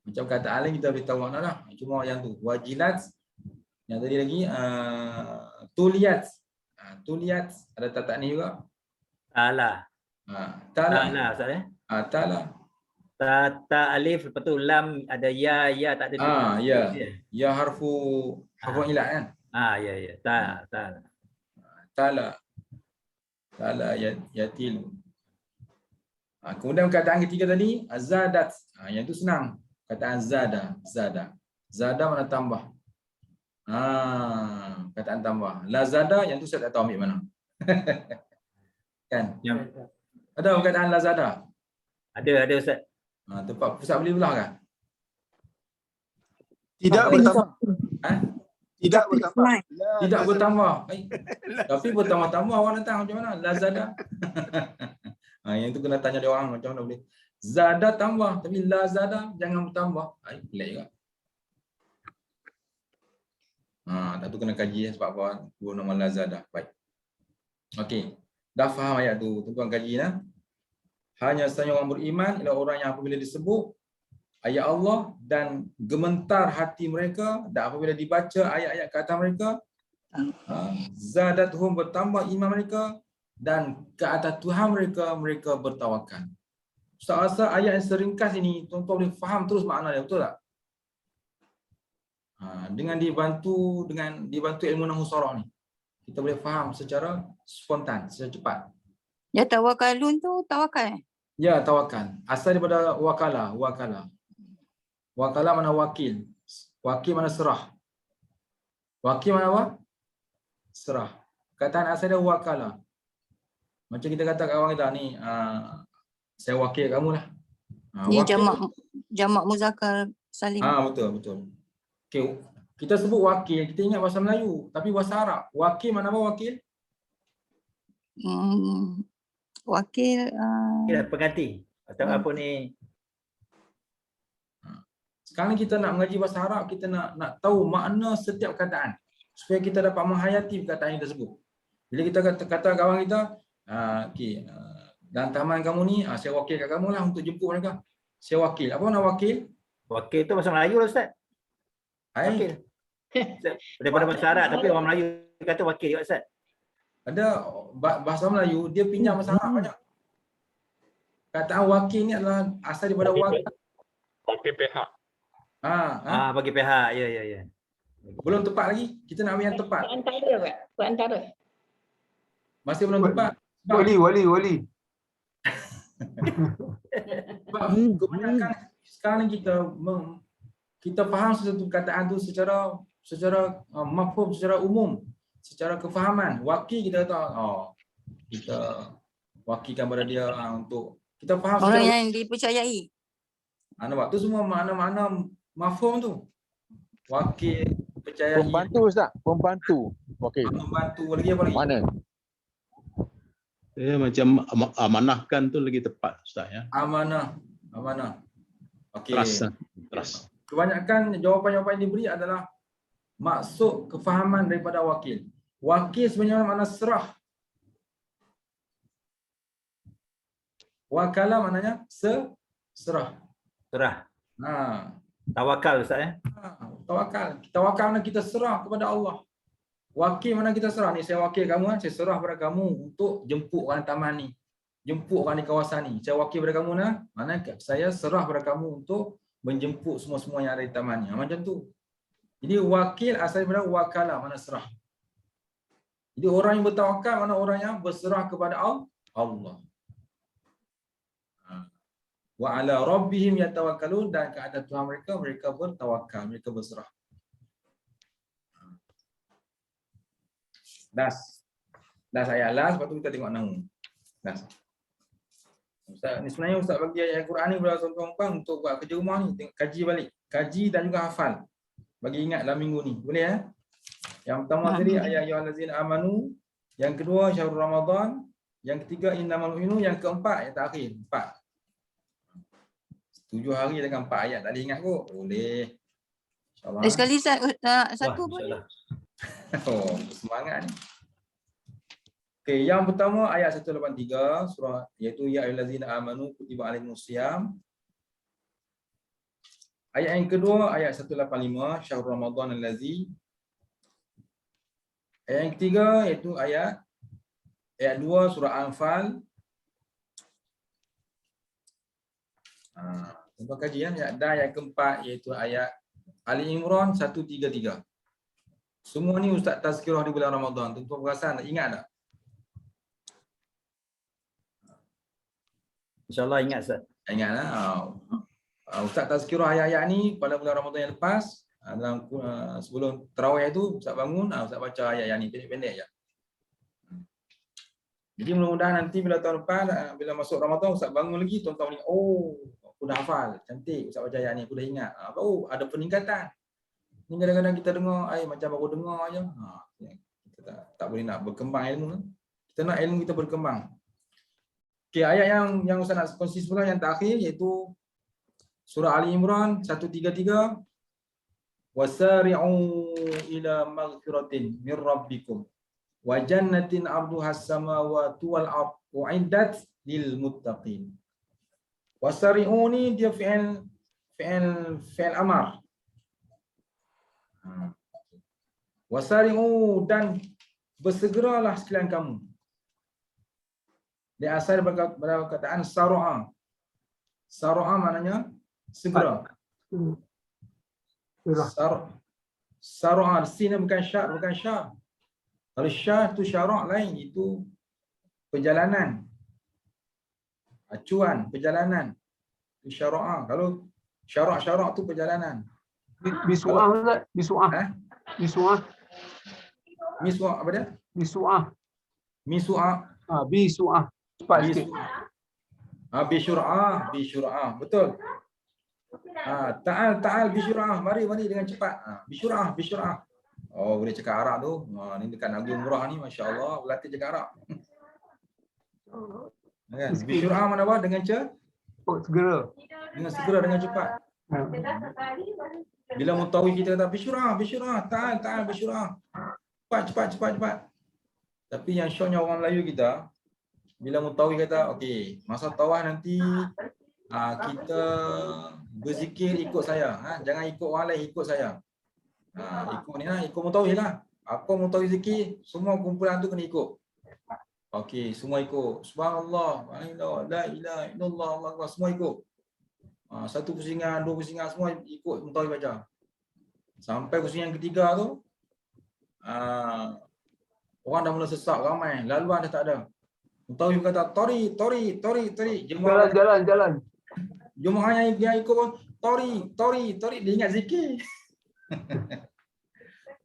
Macam kataan lain kita boleh tahu makna lah. Cuma yang tu wajilat. Yang tadi lagi tuliyat. Tuliyat ada ta'nis juga. Ta'ala. Ta'ala Ustaz Ta'ala. Ta alif, lepas tu lam ada ya tak ada dua. Ya. Ya harfu ilat kan? Ya. Ta'ala. Ta'ala yatilu. Kemudian perkataan ketiga tadi zadat. Yang itu senang. Perkataan zada. Zada mana tambah. Perkataan tambah. Lazada yang tu saya tak tahu ambil mana. Kan? Ada perkataan lazada? Ada Ustaz. Tempat pusat beli belah kan? Tidak bertambah. Tidak bertambah. Tidak bertambah. Tapi bertambah-tambah orang datang macam mana? Lazada. Yang tu kena tanya dia orang macam mana boleh. Zada tambah tapi lazada jangan bertambah. Pelik juga. Tak tu kena kaji sebab apa guna nama lazada. Baik. Okey. Dah faham ayat tu, tuan-tuan kaji lah. Hanya sahaja orang beriman ialah orang yang apabila disebut ayat Allah dan gementar hati mereka, dan apabila dibaca ayat-ayat ke atas mereka, zadatuhum bertambah iman mereka, dan ke atas Tuhan mereka bertawakal. Ustaz rasa ayat yang seringkas ini tuan-tuan boleh faham terus makna dia, betul tak? Dengan dibantu ilmu nahwu sarah ni. kita boleh faham secara spontan, secara cepat. Ya tawakalun tu tawakal. Ya, tawakal. Asal daripada wakala, wakala. Wakala mana wakil. Wakil mana serah. Wakil mana apa? Serah. Kataan asal dia wakala. Macam kita kata kat orang kita ni, saya wakil kamu lah. Ni Wakil. jamak muzakkar salim. Betul, betul. Okay. Kita sebut wakil, kita ingat bahasa Melayu. Tapi bahasa Arab. Wakil mana apa wakil? Wakil Kira pengganti atau apa ni. Sekarang ni kita nak mengaji bahasa Arab, kita nak tahu makna setiap kataan supaya kita dapat menghayati perkataan yang tersebut. Bila kita kata kawan kita, dalam taman kamu ni, saya wakil kat kamu lah untuk jemput mereka. Saya wakil. Apa makna wakil? Wakil tu bahasa Melayu lah Ustaz. Wakil. Daripada bahasa Arab tapi orang Melayu kata wakil juga Ustaz. Ada bahasa Melayu, dia pinjam bahasa Arab banyak. Kataan wakil ni adalah asal daripada wakil. Wakil pihak. Bagi pihak. Ya. Belum tepat lagi. Kita nak ambil yang tepat. Perantara, Pak. Perantara. Masih belum tepat. Wali. Sebab kebanyakan sekarang ni kita faham sesuatu kataan tu secara mafhum, secara umum, secara kefahaman. Wakil kita kata, kita wakilkan pada dia untuk kita faham orang secara yang dipercayai. nampak tu semua makna-makna mafhum tu. Wakil, percayai, Pembantu Ustaz, pembantu. Wakil. membantu, lagi apa lagi? Mana? Macam amanahkan tu lagi tepat Ustaz ya. Amanah. Okey. Trust. Kebanyakan jawapan-jawapan yang diberi adalah maksud kefahaman daripada wakil. Wakil sebenarnya makna serah. Wakala maknanya serah. Serah. Tawakal Ustaz ya. Tawakal. Tawakal makna kita serah kepada Allah. Wakil mana kita serah ni, saya wakil kamu, saya serah pada kamu untuk jemput orang taman ni. Jemput orang di kawasan ni. Saya wakil pada kamu mana saya serah pada kamu untuk menjemput semua-semua yang ada di taman ni. Macam tu. Jadi wakil asal daripada wakala, mana serah. Jadi orang yang bertawakal mana orang yang berserah kepada Allah. Wa ala rabbihim yatawakkalun, dan ke atas Tuhan mereka bertawakal, mereka berserah. Das ayat last, lepas tu kita tengok nahu. Das. Ustaz, ni sebenarnya Ustaz bagi ayat Quran ni kepada tuan-tuan untuk buat kerja rumah ni, tengok kaji balik. Kaji dan juga hafal. Bagi ingat dalam minggu ni. Boleh ya? Yang pertama tadi ayat ya allazina amanu, yang kedua syahrul Ramadan, yang ketiga innamal mu'minun, yang keempat ayat terakhir, 4. 7 hari dengan 4 ayat, tak boleh ingat kot. Boleh. InsyaAllah. Sekali satu pun. Semangat ni. Okey, yang pertama ayat 183 surah, iaitu ya ayyuhallazina amanu kutiba alaikumusiyam. Ayat yang kedua ayat 185 syahrul Ramadan allazi. Ayat yang ketiga iaitu ayat 2 surah Anfal. Tuan kajian ya. Dan ayat keempat iaitu ayat Ali Imran 133. Semua ni Ustaz tazkirah di bulan Ramadan. Tuan-tuan perasan tak? Ingat tak? InsyaAllah ingat Ustaz. Ingatlah. Ustaz tazkirah ayat-ayat ni pada bulan Ramadan yang lepas. Dalam sebelum tarawih tu Ustaz bangun, Ustaz baca ayat-ayat ni pendek-pendek je. Jadi mudah-mudahan nanti bila tahun depan, bila masuk Ramadan, Ustaz bangun lagi, tuan-tuan ni, aku dah hafal, cantik Ustaz baca ayat ni, aku dah ingat. Ada peningkatan. Ni kadang-kadang kita dengar, macam baru dengar je. Kita tak boleh nak berkembang ilmu. Kita nak ilmu kita berkembang. Okey, ayat yang Ustaz nak kongsi semula yang terakhir iaitu surah Ali Imran 133. Wasari'u ila maghfiratin min rabbikum wa jannatin 'arduha as-samawati wal ardh u'iddat lil muttaqin. Wasari'u ni dia fi'il amar. Wasari'u, dan bersegeralah sekalian kamu. Dia asal pada perkataan saru'a. Saru'a maknanya segera. Saru'a, sin bukan sya. Kalau syah tu syarak lain, itu perjalanan. Acuan, perjalanan. Itu syarak. Kalau syarak tu perjalanan. Bisu'ah Ustaz, bisu'ah. Ha? Bisu'ah, Miswa' apa dia? bisu'ah. Miswa'. Bisu'ah. Cepat sikit. Bisyur'ah. Betul. Ta'al bisyur'ah. Mari dengan cepat. Bisyur'ah. Oh, boleh cakap Arab tu. Ni dekat Nabi Umrah ni, masya-Allah, berlatih cakap Arab. Kan? Bisyur'ah mana apa? Dengan Segera. dengan segera, dengan cepat. Bila mutawi kita kata bisyur'ah, ta'al bisyur'ah. Cepat. Tapi yang syoknya orang Melayu kita, bila mutawi kata, okey, masa tawaf nanti kita berzikir ikut saya. Jangan ikut orang lain, ikut saya. Ikut ni lah, ikut mutawi lah. Apa mutawi zikir, semua kumpulan tu kena ikut. Okey, semua ikut. Subhanallah, la ilaha illallah, Allahu akbar, semua ikut. Satu pusingan, dua pusingan, semua ikut mutawi baca. Sampai pusingan ketiga tu, orang dah mula sesak ramai, laluan dah tak ada. Mutawi berkata, tori. Jalan. Jemaah yang ikut pun, tori, dia ingat zikir.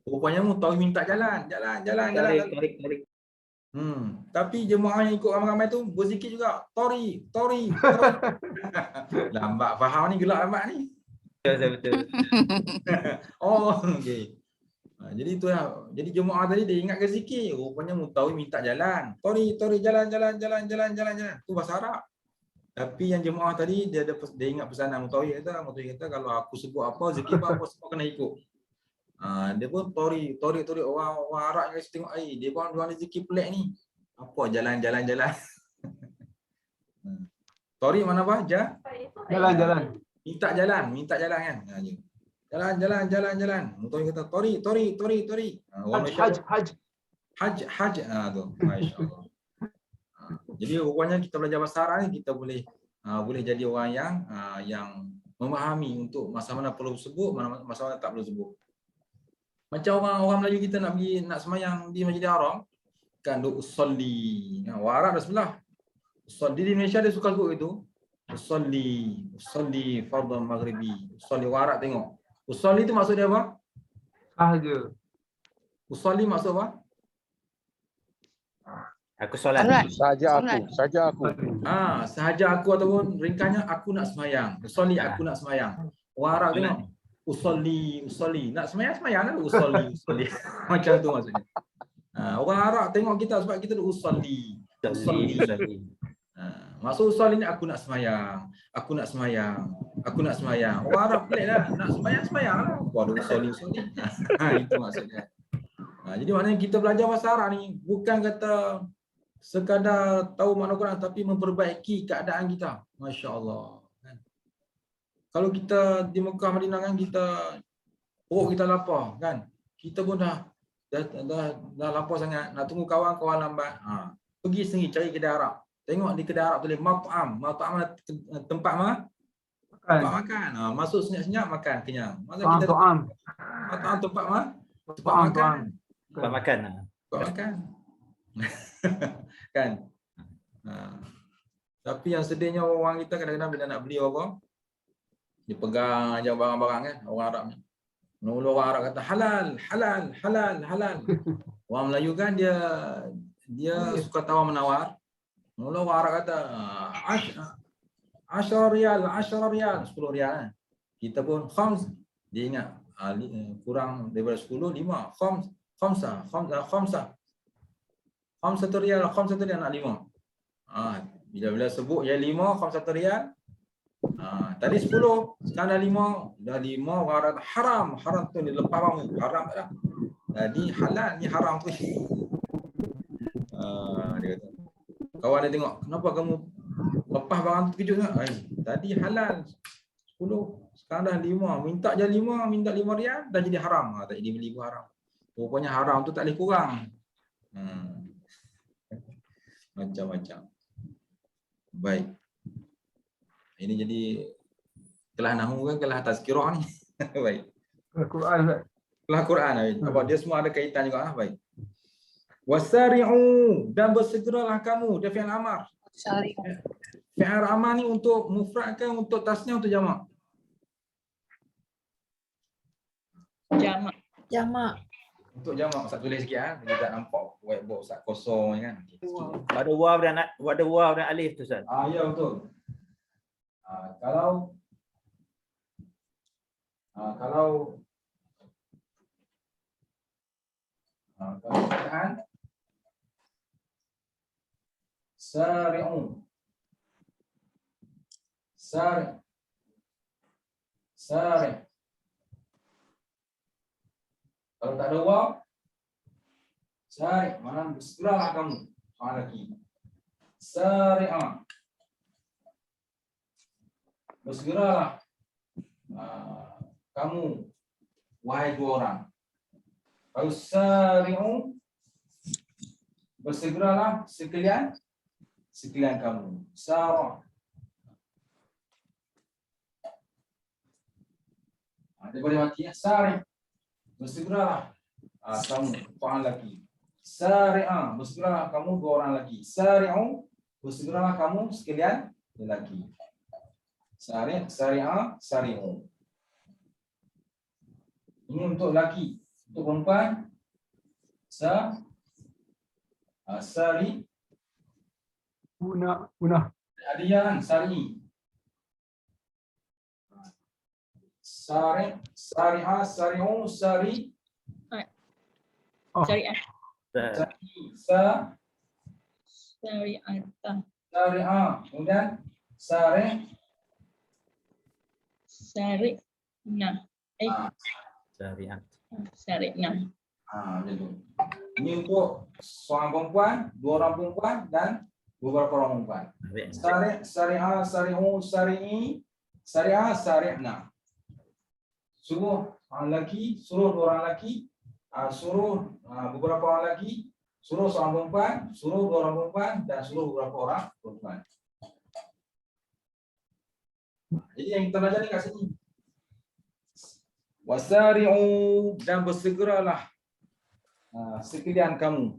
Rupanya mutawi minta jalan. Tarik. Tapi jemaah yang ikut ramai-ramai tu berzikir juga, tori. Lambat faham ni, gelak lambat ni. Betul. Oh, okey. Jadi tu lah. Jadi jemaah tadi dia ingat ke zikir, rupanya mutawi minta jalan. Tori, jalan. Tu bahasa Arab. Tapi yang jemaah tadi dia ingat pesanan mutawi kata kalau aku sebut apa, zikir apa semua kena ikut. Dia pun tori orang Arab yang tengok air, dia pun dia zikir pelik ni. Apa jalan. Tori mana apa? Jalan. Minta jalan kan. Jalan. Mutawi kata tori. Haj. Tu. Masya-Allah. Jadi rupanya kita belajar bahasa Arab ni kita boleh jadi orang yang memahami untuk masa mana perlu sebut, masa mana tak perlu sebut. Macam orang Melayu kita nak semayang di Masjidil Haram, kan duk usolli. Orang Arab dah sebelah. Usolli di Malaysia dia suka sebut itu. Usolli fardhu maghribi. Usolli, orang Arab tengok. Usolli tu maksud dia apa? Sahaja. Usolli maksud apa? Aku solat. Saja aku. Sahaja aku ataupun ringkasnya aku nak semayang. Usolli, aku nak semayang. Orang Arab tengok. Usolli. Nak semayang lah. Usolli. Macam tu maksudnya. Orang Arab tengok kita sebab kita usolli. Maksud usolli ni aku nak semayang. Orang Arab pelik lah. Nak semayang lah. Waduh, usolli. Itu maksudnya. Jadi maknanya kita belajar bahasa Arab ni bukan kata sekadar tahu makna Quran, tapi memperbaiki keadaan kita. Masya Allah. Kalau kita di Mekah Madinah kan, perut kita lapar kan, kita pun dah lapar sangat, nak tunggu kawan lambat. Pergi sendiri cari kedai Arab. Tengok di kedai Arab tulis mat'am tempat makan. Masuk senyap-senyap makan kenyang. Masa kita mat'am tempat makan. Tempat makan. Kan. Tapi yang sedihnya orang kita kadang-kadang bila nak beli apa, dia pegang aja barang-barang kan, orang Arab ni. Mula orang Arab kata halal. Orang Melayu kan dia suka tawar menawar. Mula orang Arab kata 10 riyal, 10 riyal kan. Kita pun khams, dia ingat kurang daripada 10, 5, khamsa. 5 riyal nak 5. Bila sebut ya 5, 5 riyal. Tadi 10, sekarang dah 5 orang kata haram tu ni lepas kamu, haram tak dah. Jadi halal ni haram tu. Dia kata. Kawan dia tengok, kenapa kamu lepas barang tu terkejut tak? Tadi halal 10, sekarang dah 5, minta 5 riyal dah jadi haram. Tak jadi beli pun haram. Rupanya haram tu tak boleh kurang. Macam-macam. Baik. Ini jadi kelas nahwu kan, kelas tazkirah ni. Baik. Al-Quran. Kelas Quran. Apa dia semua ada kaitan juga. Baik. Wasari'u, dan bersegeralah kamu. Dia fi'il amar. Sari. Fi'il amar ni untuk mufrad ke, untuk tasniah, untuk jamak? Jamak. Jamak. Untuk jamak. Ustaz tulis sikit ah. Dia tak nampak whiteboard Ustaz kosong ni kan. Ada waw dan alif tu Ustaz. Ya betul. Kalau kataan sari'u, sari'. Kalau tak ada waw, sari', mana bersegeralah kamu. Soal lagi. Sari'a. Bersegeralah kamu, wahai dua orang. Kalau sari'u, bersegeralah sekalian kamu. Sara'. Dia boleh mati ya. Sari', bersegeralah kamu, orang lelaki. Sari'a, bersegeralah kamu, dua orang lelaki. Sari'u, bersegeralah kamu sekalian lelaki. Sari', sari'a, sari'u. Ini untuk lelaki. Untuk perempuan, sari. Una. Ada yang sari. Sari, sari'a, sari'u, sari. Syariah. Syariah. Sari'a. Kemudian sari. Syari'na. Syariat. Syari'na. Macam tu. Ini untuk seorang perempuan, dua orang perempuan dan beberapa orang perempuan. Sari', sari'a, sari'u, sari'i, sari'a, sari'na. Suruh orang lelaki, suruh dua orang lelaki, suruh beberapa orang lelaki, suruh seorang perempuan, suruh dua orang perempuan dan suruh beberapa orang perempuan. Jadi yang kita belajar ni kat sini. Wasari'u, dan bersegeralah sekalian kamu.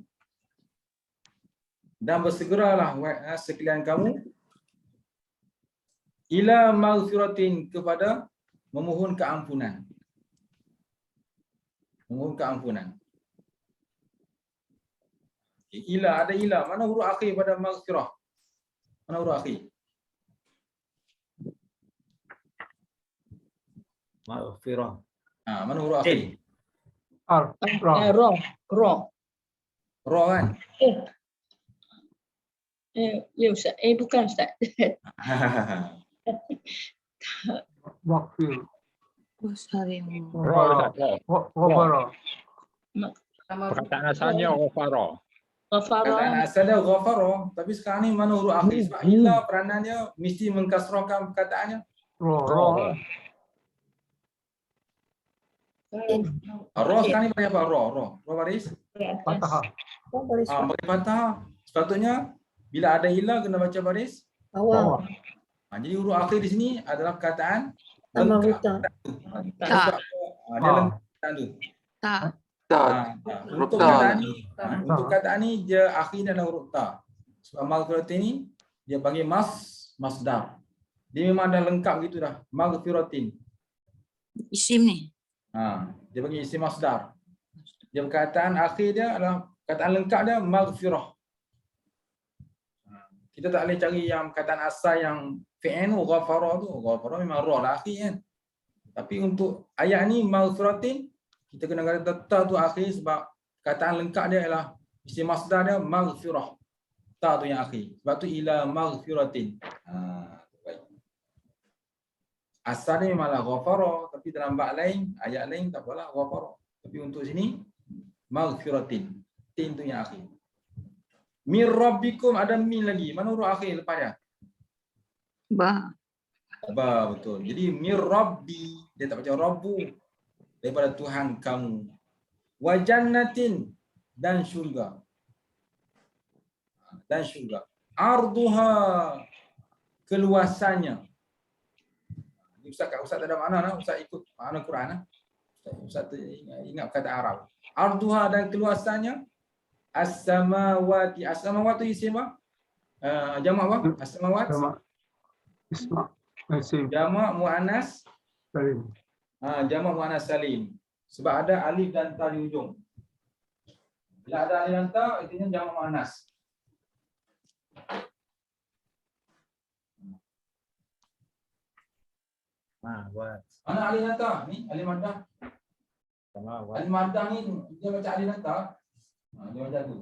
Dan bersegeralah sekalian kamu ila maghfiratin, kepada memohon keampunan. Memohon keampunan. Ila, ada ila. Mana huruf akhir pada maghfirah? Mana huruf akhir? Maghfirah. Mana huruf akhir? Ra. Ra kan? Ya Ustaz. Bukan Ustaz. Wakfir. Sari'u. Wafara. Perkataan asalnya ghafara. Perkataan Ghafara. asalnya ghafara, tapi sekarang ni mana huruf akhir? Sebab ila peranannya mesti mengkasrahkan perkataannya. Ra. Ra sekarang ni pakai apa? Ra baris? Patah. Pakai fathah. Sepatutnya bila ada ila kena baca baris Bawah. Jadi huruf akhir di sini adalah perkataan Tambah lengkap. Tak. Dia lengkap tu. Tak. Untuk perkataan ni, untuk perkataan ni dia akhirnya adalah huruf ta. Sebab maghfiratin ni dia panggil masdar. Dia memang dah lengkap gitu dah. Maghfiratin. Isim ni. Dia panggil isim masdar. Dia perkataan akhir dia adalah perkataan lengkap dia maghfirah. Kita tak boleh cari yang perkataan asal yang fi'il ghafara tu. Ghafara memang ra lah akhir kan. Tapi untuk ayat ni maghfiratin, kita kena kata ta tu akhir sebab perkataan lengkap dia ialah isim masdar dia maghfirah. Ta tu yang akhir. Sebab tu ila maghfiratin. Baik. Asal ni memanglah ghafara, tapi dalam bab lain, ayat lain tak apalah ghafara. Tapi untuk sini maghfiratin. Tin tu yang akhir. Mir rabbikum, ada min lagi. Mana huruf akhir lepas dia? Ba. Ba, betul. Jadi mir rabbi, dia tak baca rabbu, daripada Tuhan kamu. Wa jannatin, dan syurga. Dan syurga. Arduha, keluasannya. Ustaz tak ada makna lah. Ustaz ikut makna Quran lah. Ustaz ingat kata Arab. Arduha, dan keluasannya As-samawati. As-samawati isim apa? Jamak apa? As-samawat. Isma. Isim. Jamak muannas. Salim. Jamak muannas salim. Sebab ada alif dan ta di ujung. Bila ada alif dan ta, artinya jamak muannas. Mana alif dan ta? Ni alif maddah. Alif maddah ni dia macam alif dan ta. Dia macam tu.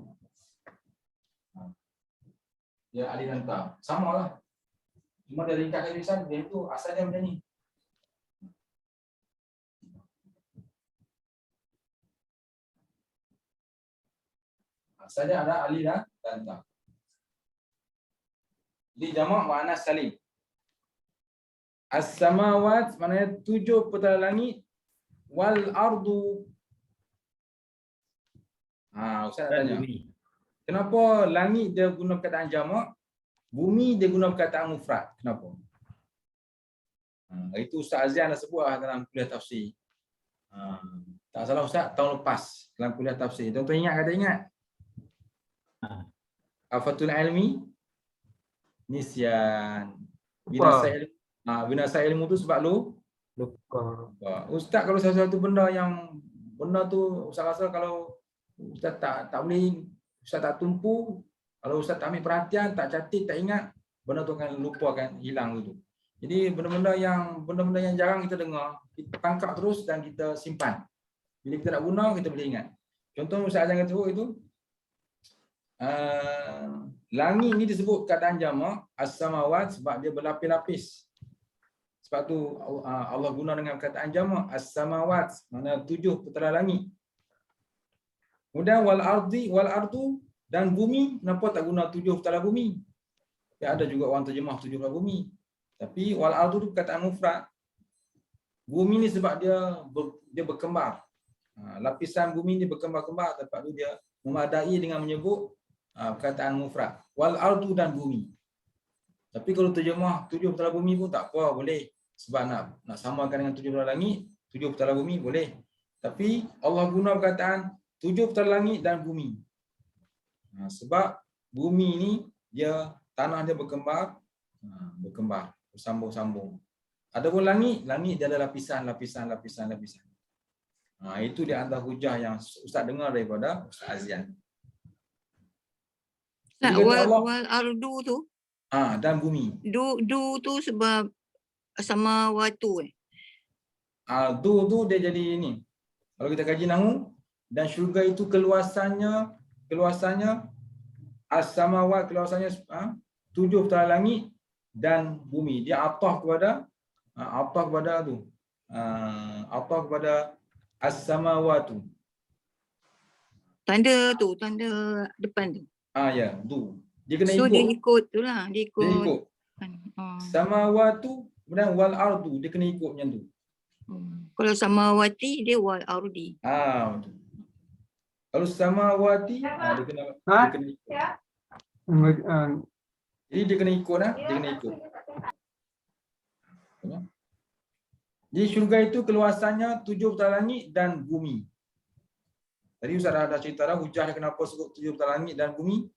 Dia alif dan ta. Sama lah. Cuma dia ringkaskan tulisan dia tu asalnya macam ni. Asalnya ada alif dan ta. Jadi jamak muannas salim. As-samawat maknanya 7 petala langit, wal ardu. Ustaz nak tanya. Kenapa langit dia guna perkataan jamak, bumi dia guna perkataan mufrad? Kenapa? Itu Ustaz Azian dah sebut dalam kuliah tafsir. Tak salah Ustaz, tahun lepas dalam kuliah tafsir. Tuan-tuan ingat kata ingat? Afatul ilmi nisyan. Binasa ilmu tu sebab lupa. Ustaz kalau sesuatu benda tu Ustaz rasa kalau Ustaz tak boleh, Ustaz tak tumpu, kalau Ustaz tak ambil perhatian, tak catat, tak ingat, benda tu akan lupa, akan hilang tu. Jadi benda-benda yang jarang kita dengar, kita tangkap terus dan kita simpan. Bila kita nak guna, kita boleh ingat. Contoh Ustaz Azan kata itu, langit ni disebut kataan jamak as-samawat sebab dia berlapis-lapis. Sebab tu Allah guna dengan perkataan jamak as-samawat, mana 7 petala langit. Kemudian wal ardu dan bumi, kenapa tak guna 7 petala bumi? Ya, ada juga orang terjemah 7 petala bumi. Tapi wal ardu tu perkataan mufrad. Bumi ni sebab dia berkembar. Lapisan bumi ni berkembar-kembar, tempat tu dia memadai dengan menyebut perkataan mufrad. Wal ardu dan bumi. Tapi kalau terjemah 7 petala bumi pun tak apa, boleh. Sebab nak samakan dengan 7 petala langit, 7 petala bumi boleh. Tapi Allah guna perkataan 7 petala langit dan bumi. Sebab bumi ni tanah dia berkembar, bersambung-sambung. Adapun langit dia ada lapisan. Itu di antara hujah yang Ustaz dengar daripada Ustaz Azian. Wal ardu tu. Dan bumi. Du tu sebab sama watu Tu dia jadi ini. Kalau kita kaji nahu, dan syurga itu keluasannya as-samawat, keluasannya 7 petala langit dan bumi. Dia atah kepada as-samawatu. Tanda depan tu. Ya, tu. Dia kena so ikut. Dia ikut tu lah, dia ikut. Samawatu kemudian wal ardu, dia kena ikut macam tu. Kalau samawati dia wal ardi. Betul. Kalau samawati dia kena ikut. Jadi dia kena ikut Jadi syurga itu keluasannya 7 petala langit dan bumi. Tadi Ustaz dah cerita dah hujah kenapa sebut 7 petala langit dan bumi.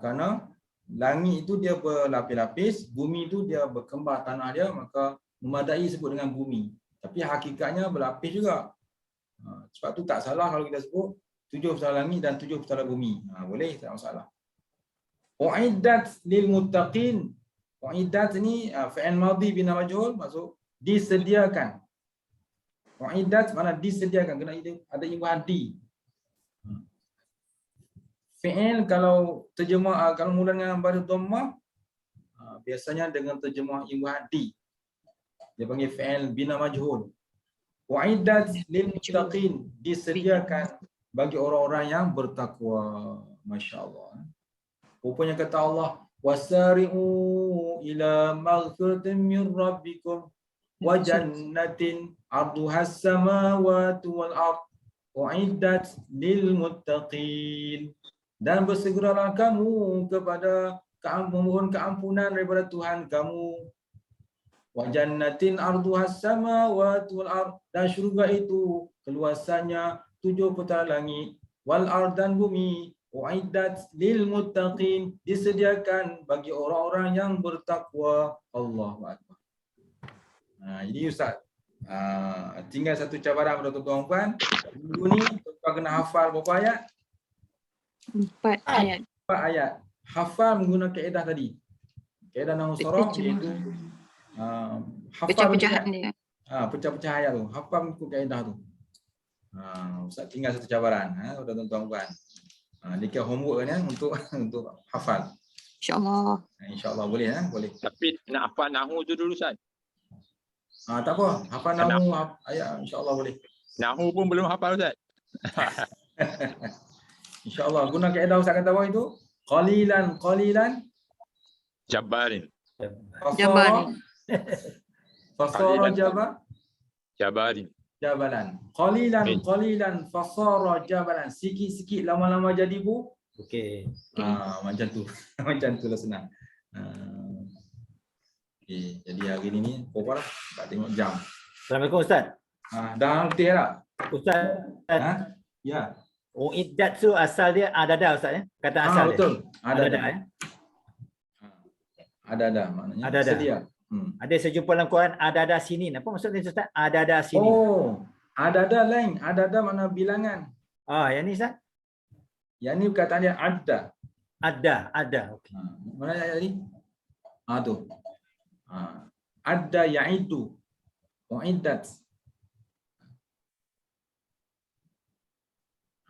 Kerana langit itu dia berlapis-lapis, bumi itu dia berkembar tanah dia, maka memadai sebut dengan bumi. Tapi hakikatnya berlapis juga. Sebab tu tak salah kalau kita sebut 7 petala langit dan 7 petala bumi. Boleh, tak masalah. Uiddat lil muttaqin. Uiddat ni fi'il madhi bina majhul, maksud disediakan. Uiddat mana disediakan, kena ada imbuhan di. Fi'il kalau terjemah kalau mula dengan baris dhammah biasanya dengan terjemah imbuhan di. Dia panggil fi'il bina majhul. Uiddat lil muttaqin, disediakan bagi orang-orang yang bertakwa. Masya-Allah. Rupanya kata Allah, wasari'u ila maghfiratin min rabbikum wa jannatin 'arduhas samawati wal ard uiddat lil muttaqin. Dan bersegeralah kamu kepada memohon keampunan daripada Tuhan kamu. Wa jannatin 'arduhas samawati wal ard, dan syurga itu keluasannya 7 petala langit, wal ard dan bumi. Uiddat lil muttaqin, disediakan bagi orang-orang yang bertakwa. Allahu akbar. Jadi Ustaz, tinggal satu cabaran pada tuan-tuan puan. Minggu ni tuan kena hafal berapa ayat? 4 ayat. 4 ayat. Hafal menggunakan kaedah tadi. Kaedah nahwu saraf iaitu hafal Pecah-pecahan dia. pecah-pecah ayat tu. Hafal mengikut kaedah tu. Ustaz tinggal satu cabaran pada tuan-tuan puan. Dia kira homework kan untuk hafal. InsyaAllah. InsyaAllah boleh boleh. Tapi nak hafal nahu tu dulu Ustaz. Tak apa, hafal nahwu ayat insya-Allah boleh. Nahu pun belum hafal Ustaz. InsyaAllah guna kaedah Ustaz kata apa itu? Qalilan Jabarin. Jabarin. fasara Jabarin. jabalan. Qalilan fasara jabalan. Sikit-sikit lama-lama jadi Okey. macam tu. Macam tu lah senang. Okey, jadi hari ni berapa dah? Tak tengok jam. Assalamualaikum Ustaz. Dah letih tak? Ustaz, Ya. Uiddat tu asal dia adada Ustaz ya? Kata asal dia. Betul. Ada ya. Ada maknanya Ada. sedia. Ada saya jumpa dalam Quran adada sinin. Apa maksudnya Ustaz? Adada sinin. Ada lain. Ada makna bilangan. Yang ni Ustaz? Yang ni perkataan dia ada. Ada. Okey. Mana ayat tadi? Tu. Ada ya'idu. Uiddat.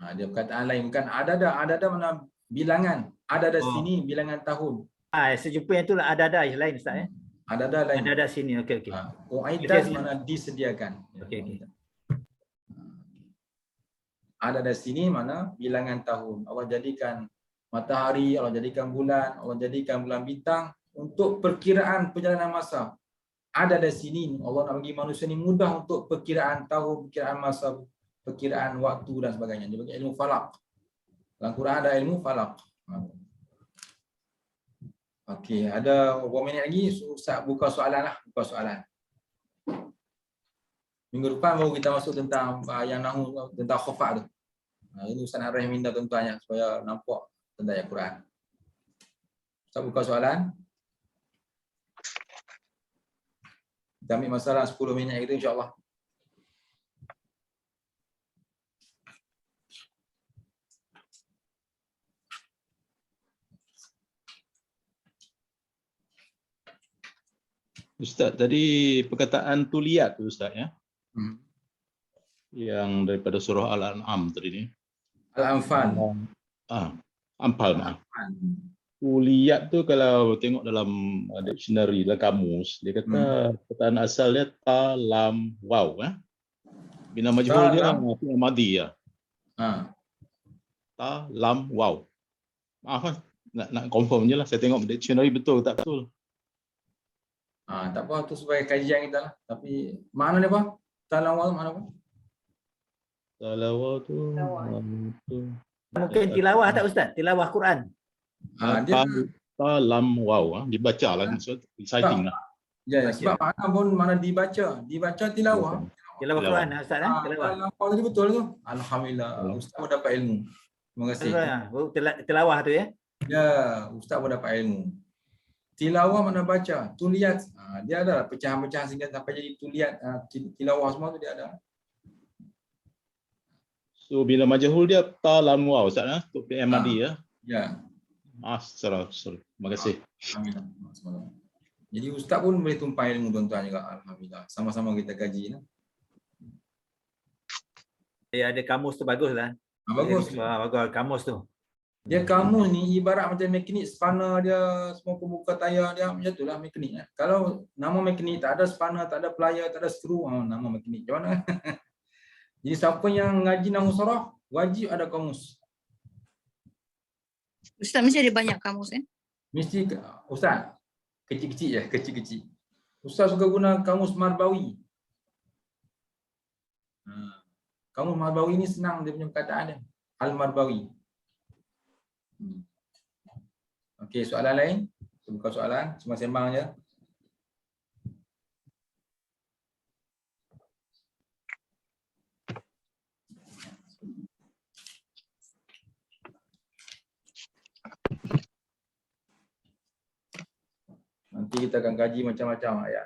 Dia perkataan lain, bukan ada mana bilangan. Ada sini bilangan tahun. Saya jumpa yang tu lah ada yang lain Ustaz ya. Ada lain. Ada sini. Okey. Uiddat mana disediakan. Okey. Ada sini mana bilangan tahun. Allah jadikan matahari, Allah jadikan bulan, Allah jadikan bulan bintang untuk perkiraan perjalanan masa. Ada sini Allah nak bagi manusia ni mudah untuk perkiraan tahun, perkiraan masa, perkiraan waktu dan sebagainya. Dia bagi ilmu falak. Dalam Quran ada ilmu falak. Okey, ada berapa minit lagi? Ustaz buka soalan lah. Buka soalan. Minggu depan baru kita masuk tentang yang nahu, tentang khafak tu. Ini Ustaz nak minta tuan-tuannya supaya nampak tentang ayat Quran. Ustaz buka soalan. Kita ambil masa 10 minit kita insya-Allah. Ustaz, tadi perkataan tuliyat tu Ustaz ya. Yang daripada surah Al-An'am tadi ni. Al-Anfal. Anfal maaf. Tuliyat tu kalau tengok dalam dictionary dalam kamus, dia kata perkataan asal dia ta lam waw Bina majhul dia fi'il madhi ya. Ta lam waw. Maaf nak confirm je lah, saya tengok dictionary betul tak betul. Tak apa, tu sebagai kajian kita lah. Tapi makna dia apa? Talawal makna apa? Talawal tu Mungkin tilawah tak Ustaz? Tilawah Quran. Ta lam waw dibaca lah, reciting lah. Ya, sebab makna pun mana dibaca. Dibaca tilawah. Tilawah Quran Ustaz tilawah. Tilawah tadi betul tu. Alhamdulillah. Ustaz pun dapat ilmu. Terima kasih. Tilawah tu ya. Ya, Ustaz pun dapat ilmu. Tilawah mana baca, tuliyat. Dia ada pecahan-pecahan sehingga sampai jadi tuliyat. Tilawah semua tu dia ada. So bila majhul dia ta lam waw Ustaz untuk fi'il madhi ya. Ya. Sorry. Terima kasih. Alhamdulillah. Jadi Ustaz pun boleh tumpah ilmu tuan-tuan juga. Alhamdulillah. Sama-sama kita kaji. Ada kamus tu bagus lah. Bagus. Bagus kamus tu. Dia kamus ni ibarat macam mekanik spanner dia, semua pembuka tayar dia macam itulah mekanik. Kalau nama mekanik tak ada spanner, tak ada plier, tak ada skru, nama mekanik. Macam mana? Jadi siapa yang ngaji nahwu saraf wajib ada kamus. Ustaz mesti ada banyak kamus Mesti Ustaz kecil-kecil je, kecil-kecil. Ustaz suka guna kamus Marbawi. Kamus Marbawi ni senang dia punya perkataan dia. Al-Marbawi. Okey, soalan lain? Buka soalan, cuma sembang je. kita akan kaji macam-macam ayat.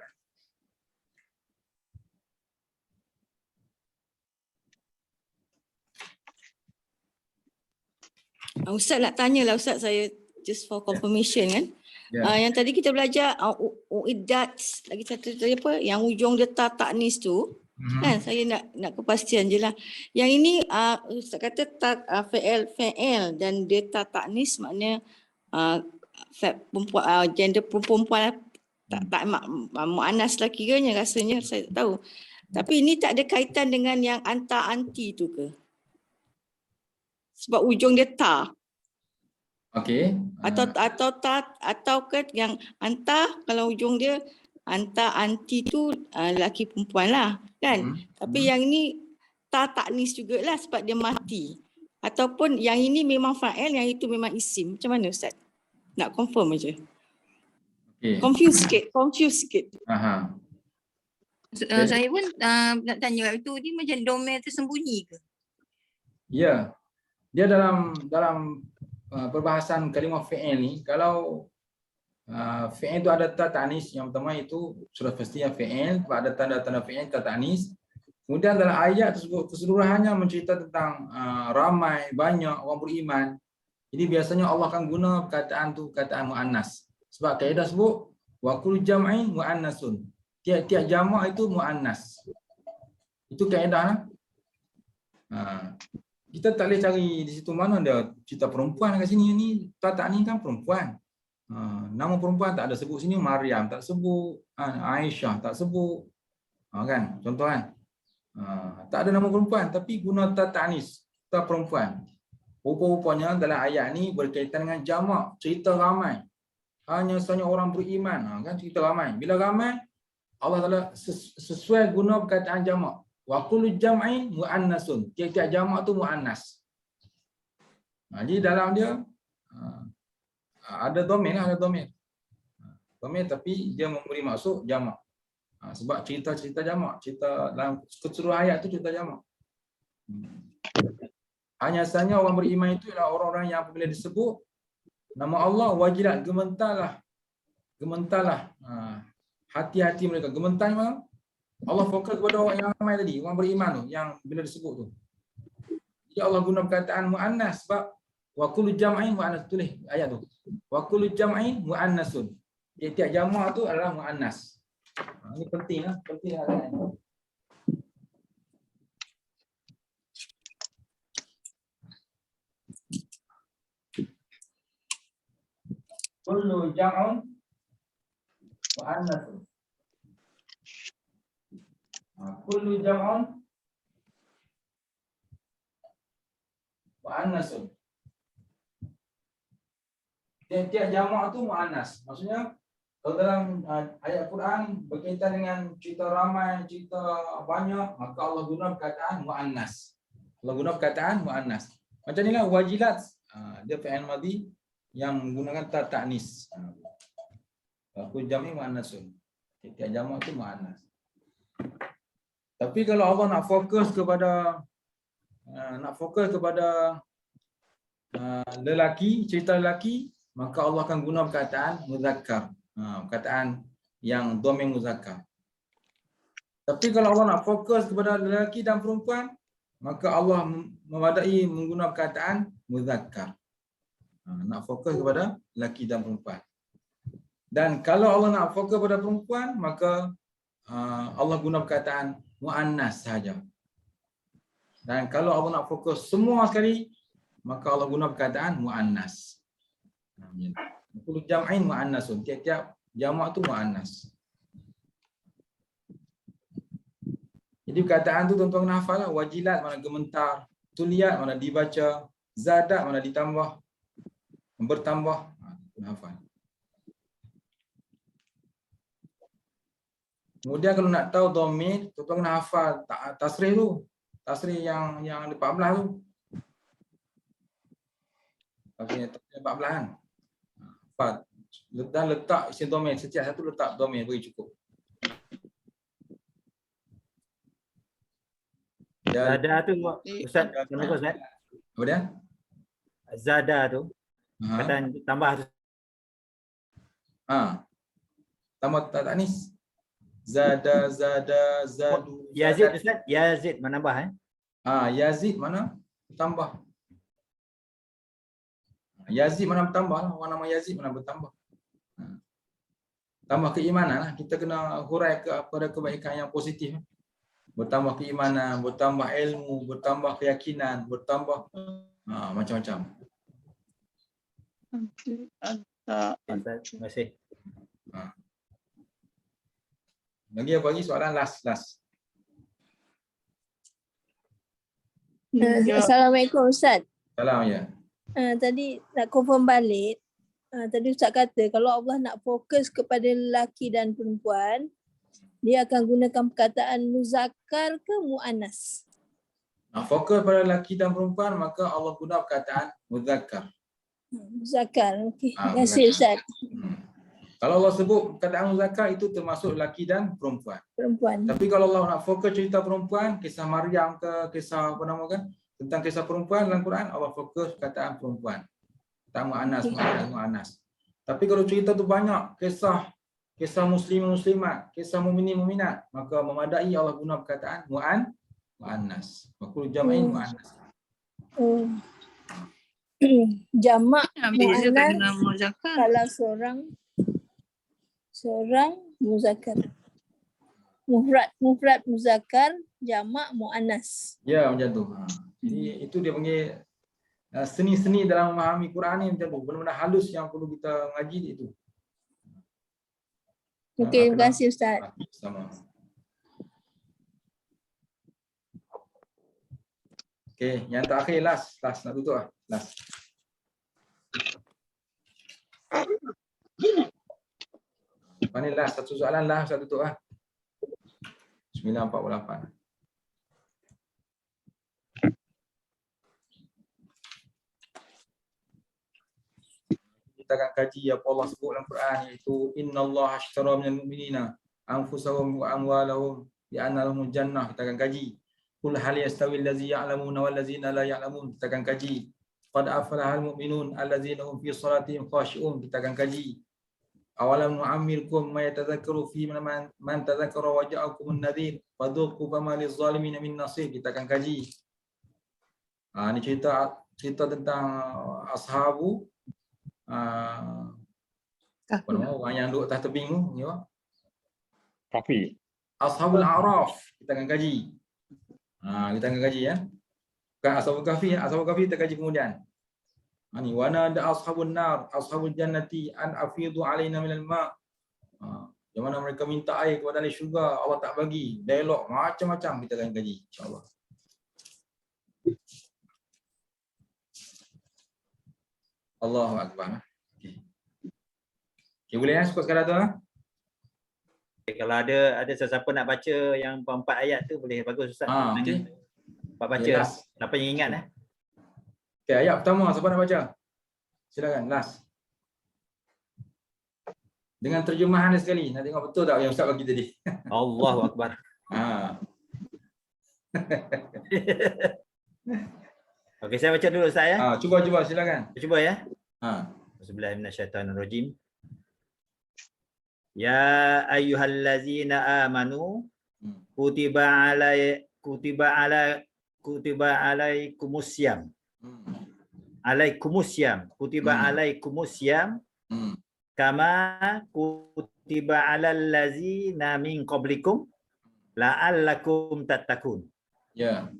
Ustaz nak tanya lah Ustaz, saya just for confirmation kan. Yang tadi kita belajar uiddat, lagi satu tadi apa, yang ujung dia ta'nis tu. Kan saya nak kepastian je lah. Yang ini Ustaz kata fi'il dan dia ta'nis, maknanya perempuan, gender perempuan tak muannas lagi ke, rasanya saya tak tahu. Tapi ini tak ada kaitan dengan yang anti tu ke? Sebab ujung dia ta. Okey. Atau ke yang kalau ujung dia anti tu lelaki perempuan lah kan. Tapi yang ini ta'nis jugalah sebab dia mati. Ataupun yang ini memang fa'il, yang itu memang isim. Macam mana Ustaz? Nak confirm aja. Okay. Confuse sikit. Aha. Saya pun nak tanya, itu dia macam domain tersembunyi ke? Ya. Dia dalam perbahasan kalimah fi'il ni, kalau fi'il itu ada ta'nis, yang pertama itu sudah pastinya fi'il, ada tanda-tanda fi'il ta'nis. Kemudian dalam ayat tersebut keseluruhannya mencerita tentang ramai, banyak orang beriman. Jadi biasanya Allah akan guna perkataan tu perkataan muannas. Sebab kaedah sebut wa kullu jam'in muannasun. Tiap-tiap jamak itu muannas. Itu kaedah. Kita tak boleh cari di situ mana ada cerita perempuan kat sini ni. Tak ni kan perempuan. Nama perempuan tak ada sebut sini, Maryam tak sebut, Aisyah tak sebut. Kan? Contoh kan. Tak ada nama perempuan tapi guna ta'nis, tak perempuan. Rupa-rupanya dalam ayat ni berkaitan dengan jamak, cerita ramai. Hanya sahaja orang beriman, kan cerita ramai. Bila ramai, Allah Taala sesuai guna perkataan jamak. Wa kullu jam'in muannasun. Tiap-tiap jamak tu muannas. Jadi dalam dia ada domain lah, ada domain. Domain tapi dia memberi maksud jamak. Sebab cerita-cerita jamak, cerita dalam keseluruhan ayat tu cerita jamak. Hanya sahaja orang beriman itu adalah orang-orang yang apabila disebut nama Allah, wajilat, gementarlah hati-hati mereka. Gementar memang Allah fokus kepada orang yang ramai tadi, orang beriman tu, yang bila disebut tu. Jadi Allah guna perkataan muannas sebab wa kullu jam'in muannas, tulis ayat tu. Wa kullu jam'in muannasun. Tiap jamak tu adalah muannas. Ini penting lah, penting lah. Kullu jam'un muannasun. Kullu jam'un muannasun. Tiap-tiap jamak tu muannas. Maksudnya kalau dalam ayat Quran berkaitan dengan cerita ramai, cerita banyak, maka Allah guna perkataan muannas. Allah guna perkataan muannas. Macam inilah wajilat, dia fi'il madhi yang menggunakan ta'nis. Kullu jam'in muannasun. Tiap jamak tu muannas. Tapi kalau Allah nak fokus kepada lelaki, cerita lelaki, maka Allah akan guna perkataan muzakkar. Perkataan yang dhamir muzakkar. Tapi kalau Allah nak fokus kepada lelaki dan perempuan, maka Allah memadai menggunakan perkataan muzakkar. Nak fokus kepada lelaki dan perempuan. Dan kalau Allah nak fokus kepada perempuan, maka Allah guna perkataan muannas sahaja. Dan kalau Allah nak fokus semua sekali, maka Allah guna perkataan muannas. Kullu jam'in muannasun. Tiap-tiap jamak tu muannas. Jadi perkataan tu tuan-tuan kena hafal lah. Wajilat mana gementar, tuliyat mana dibaca, zadat mana ditambah, bertambah. Kena hafal. Kemudian kalau nak tahu dhamir, tuan-tuan kena hafal tasrih tu. Tasrih yang 14 tu. Tasrih 14 kan. Hafal. Dan letak isim dhamir, setiap satu letak dhamir bagi cukup. Zada tu Ustaz, Ustaz. Apa dia? Zada tu. Perkataan tambah tu. Tambah tak tanis. Zada, zadu. Yazid Ustaz, Yazid menambah Yazid mana? Tambah. Yazid mana bertambah lah. Orang nama Yazid mana bertambah. Tambah keimanan lah. Kita kena hurai kepada kebaikan yang positif. Bertambah keimanan, bertambah ilmu, bertambah keyakinan, bertambah macam-macam. Terima kasih. Lagi apa lagi soalan last. Assalamualaikum Ustaz. Salam ya. Tadi nak confirm balik. Tadi Ustaz kata kalau Allah nak fokus kepada lelaki dan perempuan, dia akan gunakan perkataan muzakkar ke muannas? Fokus pada lelaki dan perempuan, maka Allah guna perkataan muzakkar. Muzakkar. Okey. Terima kasih Ustaz. Kalau Allah sebut perkataan muzakkar itu termasuk lelaki dan perempuan. Tapi kalau Allah nak fokus cerita perempuan, kisah Maryam ke kisah apa nama kan, tentang kisah perempuan dalam Quran, Allah fokus perkataan perempuan. Mu'annas. Tapi kalau cerita tu banyak kisah muslimat, kisah mukminin muminat, maka memadai Allah guna perkataan mu'annas. Makul jam'in mu'annas. Jamak muannas kalau seorang muzakkar. Mufrad muzakkar, jamak muannas. Ya, macam tu. Jadi itu dia panggil seni-seni dalam memahami Quran ni macam tu. Benar-benar halus yang perlu kita ngaji itu. Okey, terima kasih Ustaz. Sama. Okey, yang terakhir last nak tutup last. Mana last satu soalan last satu tutup 9:48. Kita akan kaji apa Allah sebut dalam Quran, iaitu innallaha ashtara minal mu'minina anfusahum wa amwalahum bi anna lahumul jannah. Kita akan kaji qul hal yastawi allazi ya'lamuna wal ladzina la ya'lamun. Kita akan kaji qad aflahal mu'minun allazina hum fi salatihim khashi'un. Kita akan kaji awalam nu'ammirkum ma yatadhakkaru fi man tadhakkara wa ja'akumun nadhir fadhuqu fama lizzalimin min nasir. Kita akan kaji ini cerita tentang ashabu apa nama orang yang duduk atas tebing tu ni apa? Kafi. Ashabul A'raf kita akan kaji. Kita akan kaji ya. Bukan Ashabul Kahfi, Ashabul Kahfi kita kaji kemudian. Ni wana ada ashabun nar, ashabul jannati an afidu alaina minal ma'. Yang mana mereka minta air kepada ahli syurga, Allah tak bagi. Dialog macam-macam kita akan kaji insya-Allah. Allahu akbar. Okey, boleh cukup sekadar tu Kalau ada sesiapa nak baca yang 4 ayat tu boleh, bagus Ustaz. Okey. Baca apa yang ingat Okey, ayat pertama siapa nak baca? Silakan last. Dengan terjemahan dia sekali. Nak tengok betul tak yang Ustaz bagi tadi. Allahu akbar. Okey, saya baca dulu Ustaz ya. Cuba silakan. Cuba ya. Bismillahirrahmanirrahim. Ya ayyuhallazina amanu kutiba alaikumusiyam. Kutiba alaikumusiyam kama kutiba alal ladzina min qablikum la'allakum tattaqun. Ya.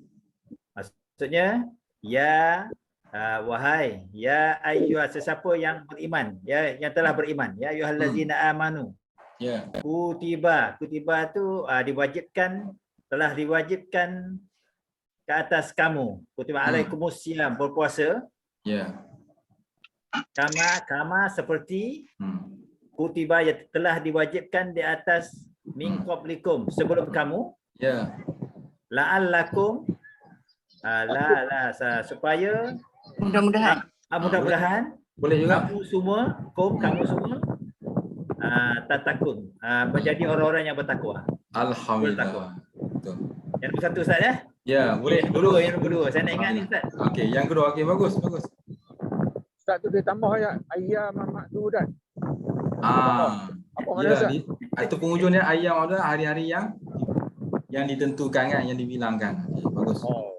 Maksudnya ya wahai ya ayyuha sesiapa yang beriman, ya yang telah beriman, ya ayyuhallazina amanu. Ya. Kutiba tu diwajibkan, telah diwajibkan ke atas kamu. Kutiba alaikumusiyam, berpuasa. Ya. Kama seperti kutiba yang telah diwajibkan di atas min qablikum, sebelum kamu. Ya. La'allakum supaya mudah-mudahan boleh juga kamu semua tatakun, menjadi orang-orang yang bertakwa. Alhamdulillah. Betul. Yang satu Ustaz ya? Ya, boleh. Yang kedua. Saya nak ingat ni Ustaz. Okey, yang kedua. Okey, bagus. Ustaz tu dia tambah ayat ayyam ma'dudat. mana Ya, Ustaz? itu penghujungnya ayam ada hari-hari yang ditentukan kan, yang dibilangkan. Okey, bagus. Oh.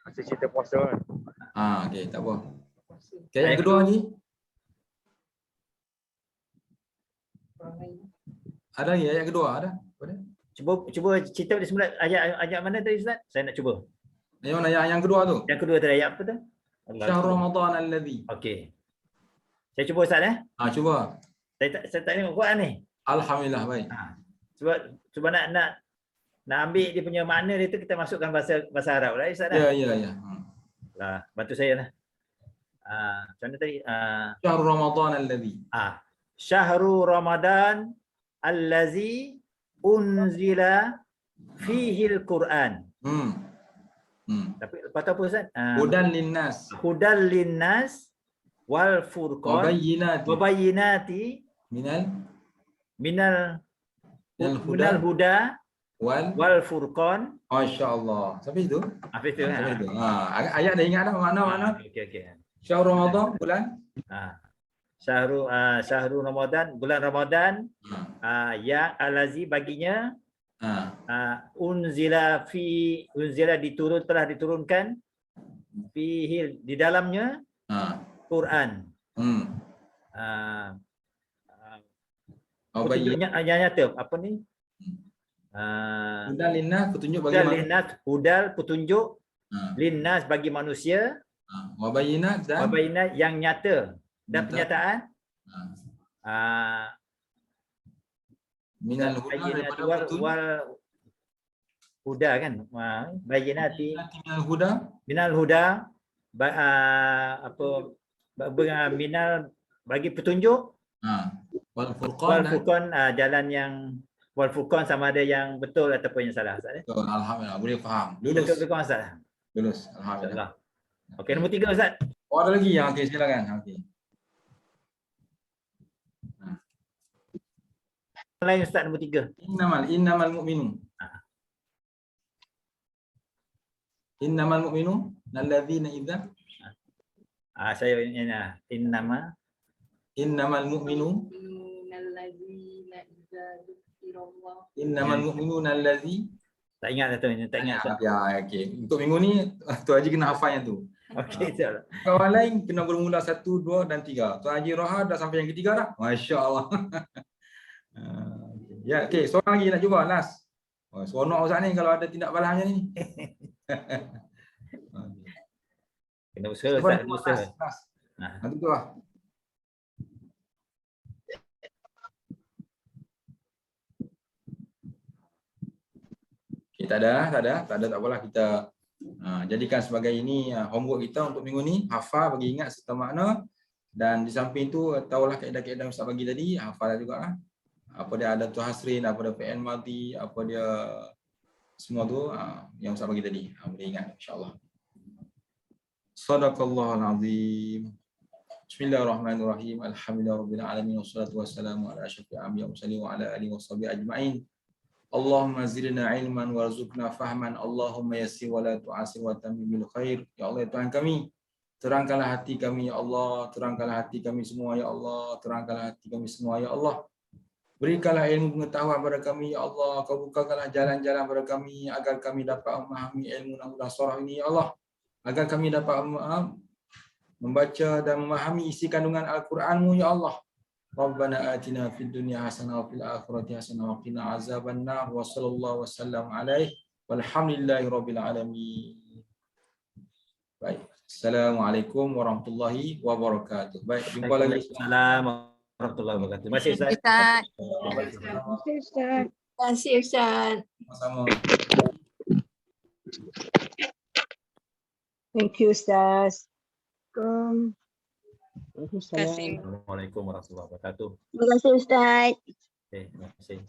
Masih cerita puasa kan? Okey, tak apa. Okey, yang kedua lagi. Ada lagi ayat kedua ada? Ada? Cuba cerita balik semula ayat mana tadi Ustaz? Saya nak cuba. Yang mana yang kedua tu? Yang kedua tadi ayat apa tu? Syahr Ramadan alladhi. Okey. Saya cuba Ustaz Cuba. Saya tak tengok Quran ni. Alhamdulillah, baik. Cuba nak ambil dia punya makna dia tu, kita masukkan bahasa Arab lah Ustaz. Ya. Lah, bantu saya lah. Macam mana tadi? Syahr Ramadan alladhi. Syahrul Ramadan allazi unzila fihi al-Quran. Tapi lepas tu apa Ustaz? Hudan linnas. Hudan linnas wal furqan wa bayyinati minal huda wal furqan. Masya-Allah. Sampai itu? Apa itu? Ayat dah ingat dah mana-mana. Okey. Syahr Ramadan bulan. Syahrul Ramadan, bulan Ramadan, ya alazi baginya unzila telah diturunkan fihi di dalamnya Quran. Petunjuknya nyata apa ni? Hudan linnas, petunjuk bagi manusia. Hudal petunjuk linnas bagi manusia. Wabayinat yang nyata dan penyataan minal huda wal huda kan, bayyinati minal huda minal bagi petunjuk wal furqan jalan yang wal furqan sama ada yang betul ataupun yang salah. Alhamdulillah, boleh faham. Betul Ustaz. Lulus, alhamdulillah. Okey, nombor 3 Ustaz. Ada lagi yang okey, silakan. Okey. Lain Ustaz, nombor 3. Innamal mu'minun. Innamal mu'minun alladzina idza saya innamal mu'minun innamal mu'minun allazi tak ingat tu, tak ingat. Ya, okey. Untuk minggu ni Tu Haji kena hafal yang tu. Okey, betul. Kawan lain kena bermula 1, 2 dan 3. Tu Haji Roha dah sampai yang ketiga dah. Masya-Allah. Ya, okey, seorang lagi nak cuba last. Seronok Ustaz ni kalau ada tindak balas macam ni. Kena usaha Ustaz, kena usaha. Nanti tu lah. Okay, tak ada, tak apalah, kita jadikan sebagai ini homework kita untuk minggu ni, hafal bagi ingat serta makna, dan di samping tu tahulah kaedah-kaedah Ustaz bagi tadi, hafal jugalah. Apa dia ada tu hasrin, apa dia fi'il madhi, apa dia semua tu yang Ustaz bagi tadi, boleh ingat insya-Allah. Sadaqallahul azim. Bismillahirrahmanirrahim. Alhamdulillahirabbil alamin wassalatu wassalamu ala asyrafil anbiya'i wal mursalin wa ala alihi washabihi ajma'in. Allahumma zidna ilman warzuqna fahman. Allahumma yassir wa la tu'assir wa tammim bil khair. Ya Allah, ya Tuhan kami, terangkanlah hati kami ya Allah, terangkanlah hati kami semua ya Allah, terangkanlah hati kami semua ya Allah. Berikanlah ilmu pengetahuan kepada kami ya Allah, kau bukakanlah jalan-jalan kepada kami agar kami dapat memahami ilmu Nahdlatul Sarah ini ya Allah, agar kami dapat membaca dan memahami isi kandungan Al-Quran-Mu ya Allah. Rabbana atina fid dunya hasanah wa fil akhirati hasanah wa qina azaban nar wa sallallahu wasallam alaihi walhamdulillahi rabbil alamin. Baik. Assalamualaikum warahmatullahi wabarakatuh. Baik, jumpa lagi. Assalamualaikum warahmatullahi wabarakatuh. Terima kasih Ustaz. Terima kasih Ustaz. Sama-sama. Thank you Ustaz. Terima kasih. Assalamualaikum warahmatullahi wabarakatuh. Terima kasih Ustaz. Terima kasih.